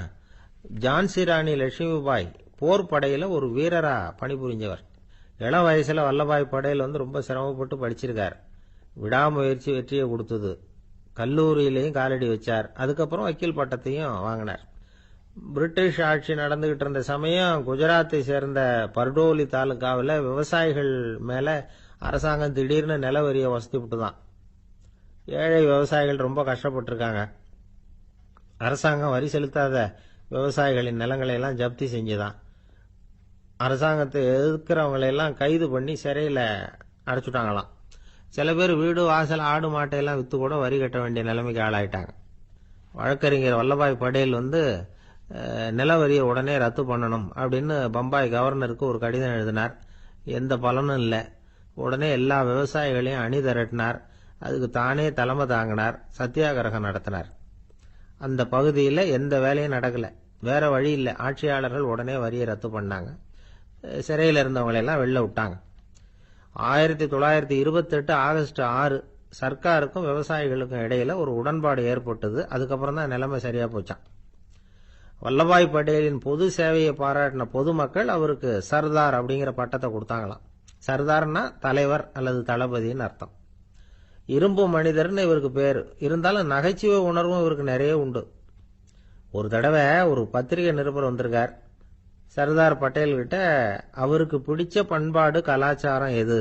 ஜான்சி ராணி லட்சுமி பாய் போர் படையில ஒரு வீரரா பணிபுரிஞ்சவர். இளம் வயசுல வல்லபாய் படேல் ரொம்ப சிரமப்பட்டு படிச்சிருக்கார். விடாமுயற்சி வெற்றியை கொடுத்தது. கல்லூரியிலையும் காலடி வச்சார். அதுக்கப்புறம் வக்கீல் பட்டத்தையும் வாங்கினார். பிரிட்டிஷ் ஆட்சி நடந்துகிட்டு இருந்த சமயம் குஜராத்தை சேர்ந்த பர்டோலி தாலுகாவில் விவசாயிகள் மேல அரசாங்கம் திடீர்னு நில வரியை வசதி விட்டுதான். ஏழை விவசாயிகள் ரொம்ப கஷ்டப்பட்டிருக்காங்க. அரசாங்கம் வரி செலுத்தாத விவசாயிகளின் நிலங்களை எல்லாம் ஜப்தி செஞ்சுதான். அரசாங்கத்தை எதிர்க்கிறவங்களையெல்லாம் கைது பண்ணி சிறையில் அடைச்சுட்டாங்களாம். சில பேர் வீடு வாசல் ஆடு மாட்டையெல்லாம் விற்று கூட வரி கட்ட வேண்டிய நிலைமைக்கு ஆளாயிட்டாங்க. வழக்கறிஞர் வல்லபாய் படேல் நில வரியை உடனே ரத்து பண்ணணும் அப்படின்னு பம்பாய் கவர்னருக்கு ஒரு கடிதம் எழுதினார். எந்த பலனும் இல்லை. உடனே எல்லா விவசாயிகளையும் அணி திரட்டினார். அதுக்கு தானே தலைமை தாங்கினார். சத்தியாகிரகம் நடத்தினார். அந்த பகுதியில் எந்த வேலையும் நடக்கல. வேற வழி இல்லை. ஆட்சியாளர்கள் உடனே வரியை ரத்து பண்ணாங்க. சிறையில் இருந்தவங்களெல்லாம் வெளில விட்டாங்க. 1928 ஆகஸ்ட் 6 சர்க்காருக்கும் விவசாயிகளுக்கும் இடையில ஒரு உடன்பாடு ஏற்பட்டது. அதுக்கப்புறம் தான் நிலைமை சரியா போச்சான். வல்லபாய் படேலின் பொது சேவையை பாராட்டின பொதுமக்கள் அவருக்கு சர்தார் அப்படிங்கிற பட்டத்தை கொடுத்தாங்களாம். சர்தார்னா தலைவர் அல்லது தளபதினு அர்த்தம். இரும்பு மனிதர்னு இவருக்கு பேரு. இருந்தாலும் நகைச்சுவை உணர்வும் இவருக்கு நிறைய உண்டு. ஒரு தடவை ஒரு பத்திரிகை நிருபர் வந்திருக்கார். சர்தார் பட்டேல் கிட்ட அவருக்கு பிடிச்ச பண்பாடு கலாச்சாரம் எது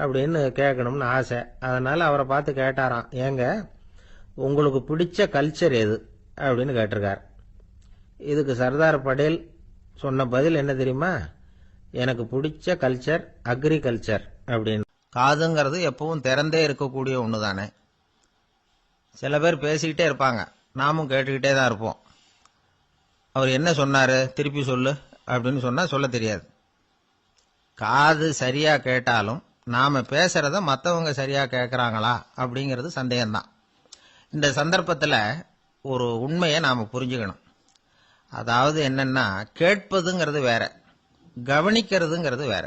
அப்படின்னு கேட்கணும்னு ஆசை. அதனால அவரை பார்த்து கேட்டாராம், ஏங்க உங்களுக்கு பிடிச்ச கல்ச்சர் எது அப்படின்னு கேட்டிருக்கார். இதுக்கு சர்தார் பட்டேல் சொன்ன பதில் என்ன தெரியுமா? எனக்கு பிடிச்ச கல்ச்சர் அக்ரிகல்ச்சர் அப்படின்னு. காதுங்கிறது எப்பவும் திறந்தே இருக்கக்கூடிய ஒன்று தானே. சில பேர் பேசிக்கிட்டே இருப்பாங்க, நாமும் கேட்டுக்கிட்டே தான் இருப்போம். அவர் என்ன சொன்னாரு திருப்பி சொல்லு அப்படின்னு சொன்னா சொல்ல தெரியாது. காது சரியா கேட்டாலும் நாம பேசுறத மற்றவங்க சரியா கேட்கறாங்களா அப்படிங்கிறது சந்தேகம்தான். இந்த சந்தர்ப்பத்தில் ஒரு உண்மையை நாம புரிஞ்சுக்கணும். அதாவது என்னன்னா, கேட்பதுங்கிறது வேற, கவனிக்கிறதுங்கிறது வேற.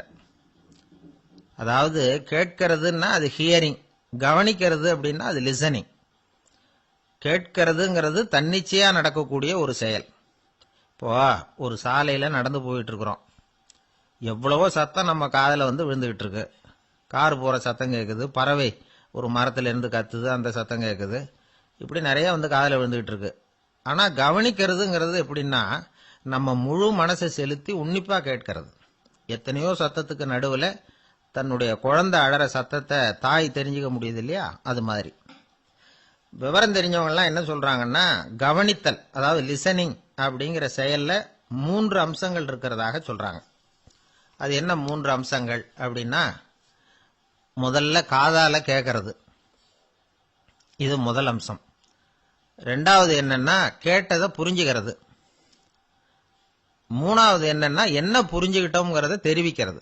அதாவது கேட்கறதுன்னா அது ஹியரிங், கவனிக்கிறது அப்படின்னா அது லிசனிங். கேட்கறதுங்கிறது தன்னிச்சையா நடக்கக்கூடிய ஒரு செயல். இப்போ ஒரு சாலையில நடந்து போயிட்டு இருக்கிறோம். எவ்வளவோ சத்தம் நம்ம காதல விழுந்துகிட்டு இருக்கு. கார் போற சத்தம் கேட்குது, பறவை ஒரு மரத்துல இருந்து கத்துது, அந்த சத்தம் கேட்குது. இப்படி நிறைய காதல விழுந்துகிட்டு இருக்கு. ஆனா கவனிக்கிறதுங்கிறது எப்படின்னா, நம்ம முழு மனசை செலுத்தி உன்னிப்பா கேட்கறது. எத்தனையோ சத்தத்துக்கு நடுவுல தன்னுடைய குழந்தை அழற சத்தத்தை தாய் தெரிஞ்சுக்க முடியுது இல்லையா? அது மாதிரி விவரம் தெரிஞ்சவங்க எல்லாம் என்ன சொல்றாங்கன்னா, கவனித்தல் அதாவது லிசனிங் அப்படிங்கிற செயல்ல 3 அம்சங்கள் இருக்கிறதாக சொல்றாங்க. அது என்ன 3 அம்சங்கள் அப்படின்னா, முதல்ல காதால கேட்கறது, இது முதல் அம்சம். ரெண்டாவது என்னன்னா கேட்டதை புரிஞ்சுக்கிறது. மூணாவது என்னன்னா என்ன புரிஞ்சுக்கிட்டோம்ங்கிறத தெரிவிக்கிறது,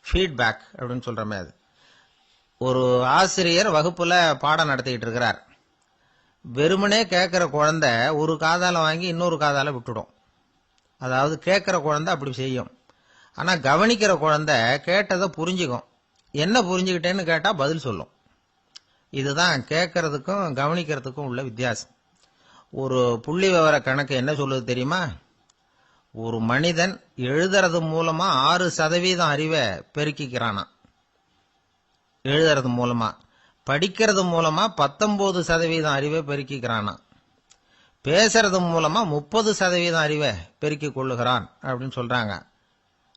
ஃபீட்பேக் அப்படின்னு சொல்றமே. அது ஒரு ஆசிரியர் வகுப்புல பாடம் நடத்திக்கிட்டு இருக்கிறார். வெறுமனே கேட்கிற குழந்தை ஒரு காதால வாங்கி இன்னொரு காதால விட்டுடும். அதாவது கேட்கிற குழந்தை அப்படி செய்யும். ஆனா கவனிக்கிற குழந்தை கேட்டதை புரிஞ்சுக்கும். என்ன புரிஞ்சுக்கிட்டேன்னு கேட்டா பதில் சொல்லும். இதுதான் கேட்கறதுக்கும் கவனிக்கிறதுக்கும் உள்ள வித்தியாசம். ஒரு புள்ளி விவர கணக்கு என்ன சொல்லுது தெரியுமா? ஒரு மனிதன் எழுதுறது மூலமா 6% அறிவை பெருக்கிக்கிறானா. எழுதுறது மூலமா. படிக்கிறது மூலமா 19% அறிவை பெருக்கிக்கிறானா. பேசுறது மூலமா 30% அறிவை பெருக்கிக் கொள்ளுகிறான் அப்படின்னு சொல்றாங்க.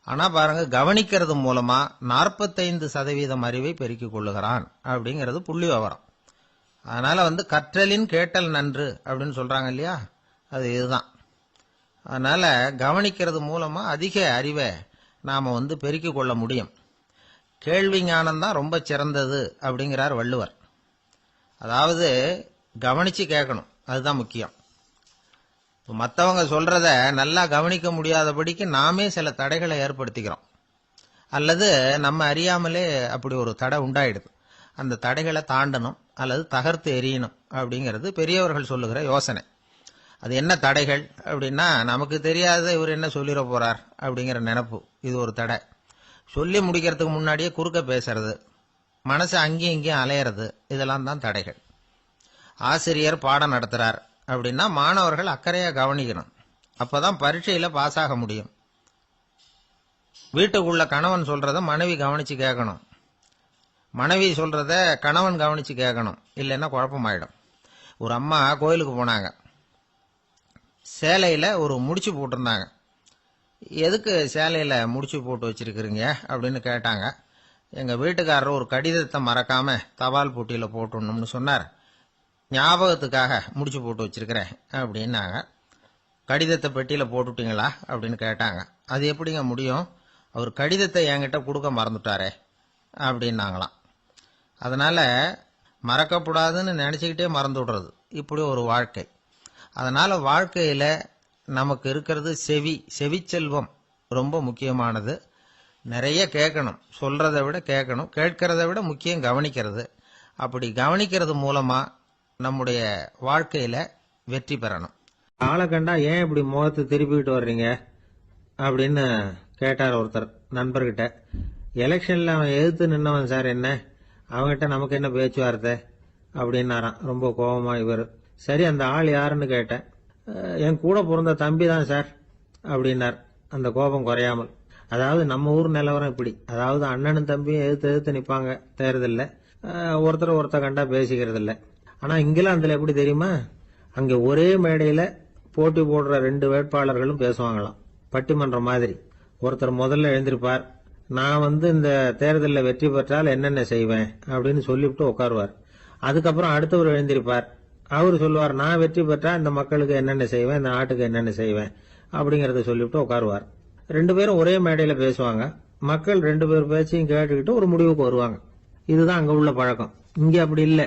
ஆனா பாருங்க, கவனிக்கிறது மூலமா 45% அறிவை பெருக்கிக் கொள்ளுகிறான் அப்படிங்கிறது புள்ளி விவரம். அதனால கற்றலின் கேட்டல் நன்று அப்படின்னு சொல்றாங்க இல்லையா, அது இதுதான். அதனால கவனிக்கிறது மூலமா அதிக அறிவை நாம பெருக்கிக் கொள்ள முடியும். கேள்வி ஞானம் தான் ரொம்ப சிறந்தது அப்படிங்கிறார் வள்ளுவர். அதாவது கவனிச்சு கேட்கணும், அதுதான் முக்கியம். மற்றவங்க சொல்றத நல்லா கவனிக்க முடியாதபடிக்கு நாமே சில தடைகளை ஏற்படுத்திக்கிறோம், அல்லது நம்ம அறியாமலே அப்படி ஒரு தடை உண்டாயிடுது. அந்த தடைகளை தாண்டணும் அல்லது தகர்த்து எறியணும் அப்படிங்கிறது பெரியவர்கள் சொல்லுகிற யோசனை. அது என்ன தடைகள் அப்படின்னா, நமக்கு தெரியாத இவர் என்ன சொல்லிட போறார் அப்படிங்கிற நினைப்பு, இது ஒரு தடை. சொல்லி முடிக்கிறதுக்கு முன்னாடியே குறுக்க பேசுறது, மனசு அங்கேயும் இங்கேயும் அலையிறது, இதெல்லாம் தான் தடைகள். ஆசிரியர் பாடம் நடத்துறார் அப்படின்னா மாணவர்கள் அக்கறையா கவனிக்கணும், அப்பதான் பரீட்சையில பாஸ் ஆக முடியும். வீட்டுக்குள்ள கணவன் சொல்றத மனைவி கவனிச்சு கேட்கணும், மனைவி சொல்றத கணவன் கவனிச்சு கேட்கணும், இல்லைன்னா குழப்பமாயிடும். ஒரு அம்மா கோயிலுக்கு போனாங்க, சேலையில ஒரு முடிச்சு போட்டிருந்தாங்க. எதுக்கு சேலையில முடிச்சு போட்டு வச்சிருக்கிறீங்க அப்படின்னு கேட்டாங்க. எங்க வீட்டுக்காரர் ஒரு கடிதத்தை மறக்காம தபால் போட்டியில போட்டுணும்னு சொன்னார், ஞாபகத்துக்காக முடிச்சு போட்டு வச்சிருக்கிறேன் அப்படின்னாங்க. கடிதத்தை பெட்டியில போட்டுட்டீங்களா அப்படின்னு கேட்டாங்க. அது எப்படிங்க முடியும், அவர் கடிதத்தை என்கிட்ட கொடுக்க மறந்துட்டாரே அப்படின்னாங்களாம். அதனால மறக்கப்படாதுன்னு நினைச்சுக்கிட்டே மறந்து விடுறது, இப்படி ஒரு வாழ்க்கை. அதனால வாழ்க்கையில நமக்கு இருக்கிறது செவிச்செல்வம் ரொம்ப முக்கியமானது. நிறைய கேட்கணும், சொல்றதை விட கேட்கணும், கேட்கறதை விட முக்கியம் கவனிக்கிறது. அப்படி கவனிக்கிறது மூலமா நம்முடைய வாழ்க்கையில வெற்றி பெறணும். ஆளை கண்டா ஏன் இப்படி முகத்தை திருப்பிக்கிட்டு வர்றீங்க அப்படின்னு கேட்டார் ஒருத்தர் நண்பர்கிட்ட. எலெக்ஷன்ல அவன் எதிர்த்து நின்னவன் சார், என்ன அவன்கிட்ட நமக்கு என்ன பேச்சுவார்த்தை அப்படின்னாராம் ரொம்ப கோபமா இவர். சரி, அந்த ஆள் யாருன்னு கேட்டேன். என் கூட பிறந்த தம்பி தான் சார் அப்படின்னார் அந்த கோபம் குறையாமல். அதாவது நம்ம ஊர் நிலவரம் இப்படி, அதாவது அண்ணனும் தம்பியும் எதிர்த்து நிற்பாங்க தேர்தலில், ஒருத்தர் கண்டா பேசிக்கிறது இல்லை. ஆனா இங்கிலாந்துல எப்படி தெரியுமா, அங்க ஒரே மேடையில போட்டி போடுற 2 வேட்பாளர்களும் பேசுவாங்களாம், பட்டிமன்றம் மாதிரி. ஒருத்தர் முதல்ல எழுந்திருப்பார், நான் இந்த தேர்தலில் வெற்றி பெற்றால் என்னென்ன செய்வேன் அப்படின்னு சொல்லிவிட்டு உட்காருவார். அதுக்கப்புறம் அடுத்தவர் எழுந்திருப்பார், அவர் சொல்லுவார், நான் வெற்றி பெற்றா இந்த மக்களுக்கு என்னென்ன செய்வேன், இந்த நாட்டுக்கு என்னென்ன செய்வேன் அப்படிங்கறத சொல்லிவிட்டு உட்காருவார். 2 பேரும் ஒரே மேடையில பேசுவாங்க. மக்கள் 2 பேர் பேச்சையும் கேட்டுக்கிட்டு ஒரு முடிவுக்கு வருவாங்க. இதுதான் அங்க உள்ள பழக்கம். இங்க அப்படி இல்லை.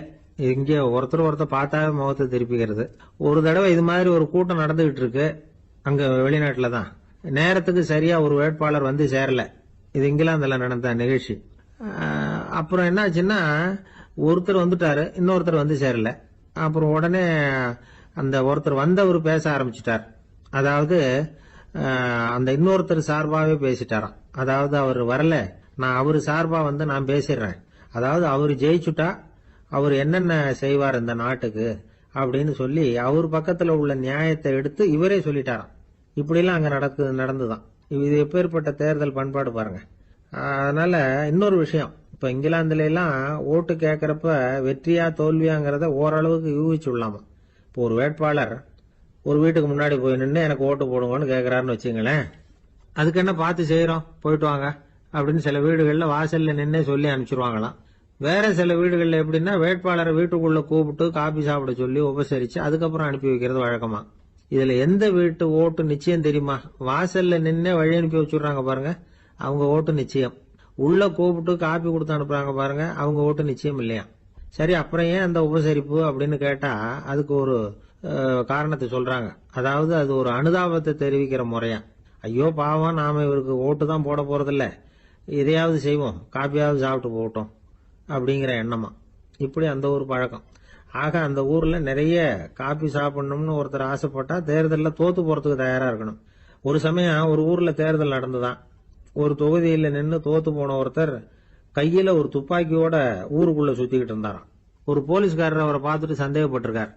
இங்க ஒருத்தர் பார்த்தாவே முகத்தை திருப்பிக்கிறது. ஒரு தடவை இது மாதிரி ஒரு கூட்டம் நடந்துகிட்டு இருக்கு அங்க வெளிநாட்டுல தான். நேரத்துக்கு சரியா ஒரு வேட்பாளர் வந்து சேரல. இது இங்கிலாந்துல நடந்த நிகழ்ச்சி. அப்புறம் என்னாச்சுன்னா, ஒருத்தர் வந்துட்டாரு, இன்னொருத்தர் வந்து சேரல. அப்புறம் உடனே அந்த ஒருத்தர் வந்தவர் பேச ஆரம்பிச்சிட்டார். அதாவது அந்த இன்னொருத்தர் சார்பாவே பேசிட்டாராம். அதாவது அவர் வரல, நான் அவரு சார்பா நான் பேசிடுறேன். அதாவது அவர் ஜெயிச்சுட்டா அவர் என்னென்ன செய்வார் இந்த நாட்டுக்கு அப்படின்னு சொல்லி அவர் பக்கத்துல உள்ள நியாயத்தை எடுத்து இவரே சொல்லிட்டாராம். இப்படிலாம் அங்க நடந்துதான். இது எப்பேற்பட்ட தேர்தல் பண்பாடு பாருங்க. அதனால இன்னொரு விஷயம், இப்ப இங்கிலாந்துல எல்லாம் ஓட்டு கேட்கறப்ப வெற்றியா தோல்வியாங்கிறத ஓரளவுக்கு யூகிச்சுடலாமா. இப்போ ஒரு வேட்பாளர் ஒரு வீட்டுக்கு முன்னாடி போய் நின்று எனக்கு ஓட்டு போடுங்கன்னு கேட்கிறாருன்னு வச்சுங்களேன், அதுக்கு என்ன பார்த்து செய்யறோம், போயிட்டு வாங்க அப்படின்னு சில வீடுகள்ல வாசல்ல நின்னே சொல்லி அனுப்பிச்சிருவாங்களாம். வேற சில வீடுகள்ல எப்படின்னா வேட்பாளரை வீட்டுக்குள்ள கூப்பிட்டு காபி சாப்பிட சொல்லி உபசரிச்சு அதுக்கப்புறம் அனுப்பி வைக்கிறது வழக்கமா. இதுல எந்த வீட்டு ஓட்டு நிச்சயம் தெரியுமா? வாசல்ல நின்னே வழி அனுப்பி வச்சுடுறாங்க பாருங்க, அவங்க ஓட்டு நிச்சயம். உள்ள கூப்பிட்டு காப்பி கொடுத்து அனுப்புறாங்க பாருங்க, அவங்க ஓட்டு நிச்சயம் இல்லையா. சரி, அப்புறம் ஏன் அந்த உபசரிப்பு அப்படின்னு கேட்டா அதுக்கு ஒரு காரணத்தை சொல்றாங்க. அதாவது அது ஒரு அனுதாபத்தை தெரிவிக்கிற முறையா. ஐயோ பாவம், நாம இவருக்கு ஓட்டு தான் போட போறதில்ல, இதையாவது செய்வோம், காப்பியாவது சாப்பிட்டு போட்டோம் அப்படிங்கிற எண்ணமா. இப்படி அந்த ஒரு பழக்கம். ஆக அந்த ஊர்ல நிறைய காப்பி சாப்பிடணும்னு ஒருத்தர் ஆசைப்பட்டா தேர்தலில் தோத்து போறதுக்கு தயாரா இருக்கணும். ஒரு சமயம் ஒரு ஊர்ல தேர்தல் நடந்துதான். ஒரு தொகுதியில நின்று தோத்து போன ஒருத்தர் கையில ஒரு துப்பாக்கியோட ஊருக்குள்ள சுத்திக்கிட்டு இருந்தாராம். ஒரு போலீஸ்காரர் அவரை பார்த்துட்டு சந்தேகப்பட்டிருக்கார்.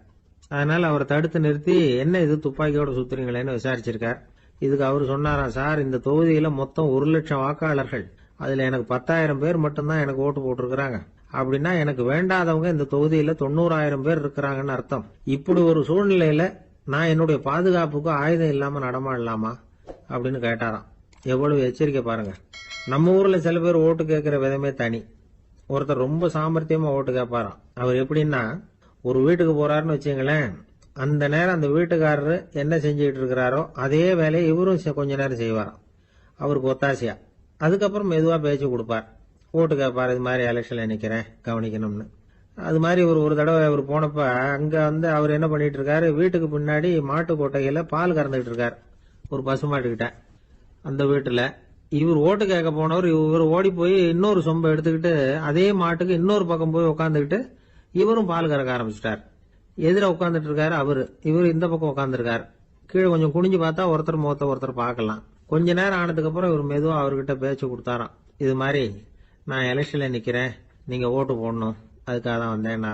அதனால அவரை தடுத்து நிறுத்தி, என்ன இது துப்பாக்கியோட சுத்துறீங்களேன்னு விசாரிச்சிருக்கார். இதுக்கு அவர் சொன்னாராம், சார், இந்த தொகுதியில மொத்தம் 1,00,000 வாக்காளர்கள், அதுல எனக்கு 10,000 பேர் மட்டும்தான் எனக்கு ஓட்டு போட்டிருக்கிறாங்க. அப்படின்னா எனக்கு வேண்டாதவங்க இந்த தொகுதியில 90,000 பேர் இருக்கிறாங்கன்னு அர்த்தம். இப்படி ஒரு சூழ்நிலையில நான் என்னுடைய பாதுகாப்புக்கு ஆயுதம் இல்லாம நடமாடலாமா அப்படின்னு கேட்டாராம். எவ்வளவு எச்சரிக்கை பாருங்க. நம்ம ஊர்ல சில பேர் ஓட்டு கேட்கிற விதமே தனி. ஒருத்தர் ரொம்ப சாமர்த்தியமா ஓட்டு கேட்பாராம். அவர் எப்படின்னா, ஒரு வீட்டுக்கு போறாருன்னு வச்சுங்களேன், அந்த நேரம் அந்த வீட்டுக்காரரு என்ன செஞ்சுக்கிட்டு இருக்கிறாரோ அதே வேலையை இவரும் கொஞ்ச நேரம் செய்வாராம், அவருக்கு ஒத்தாசையா. அதுக்கப்புறம் மெதுவா பேச்சு கொடுப்பார், ஓட்டு கேட்பார், இது மாதிரி எலெக்ஷன்ல நிக்கிறேன் கவனிக்கணும்னு. அது மாதிரி ஒரு தடவை அவர் போனப்ப அங்க அவர் என்ன பண்ணிட்டு இருக்காரு, வீட்டுக்கு பின்னாடி மாட்டு கொட்டையில பால் கறந்துகிட்டு இருக்காரு ஒரு பசுமாட்டுக்கிட்ட. அந்த வீட்டுல இவர் ஓட்டு கேட்க போனவர் இவர் ஓடி போய் இன்னொரு சொம்பை எடுத்துக்கிட்டு அதே மாட்டுக்கு இன்னொரு பக்கம் போய் உட்காந்துக்கிட்டு இவரும் பால் கறக்க ஆரம்பிச்சிட்டார். எதிர உட்காந்துட்டு இருக்காரு இவர் இந்த பக்கம் உட்காந்துருக்காரு. கீழே கொஞ்சம் குனிஞ்சு பார்த்தா ஒருத்தர் முகத்தை ஒருத்தர் பார்க்கலாம். கொஞ்ச நேரம் ஆனதுக்கு அப்புறம் இவர் மெதுவா அவர்கிட்ட பேச்சு கொடுத்தாராம், இது மாதிரி நான் எலெக்ஷன்ல நிக்கிறேன், நீங்க ஓட்டு போடணும், அதுக்காக தான் வந்தேன்.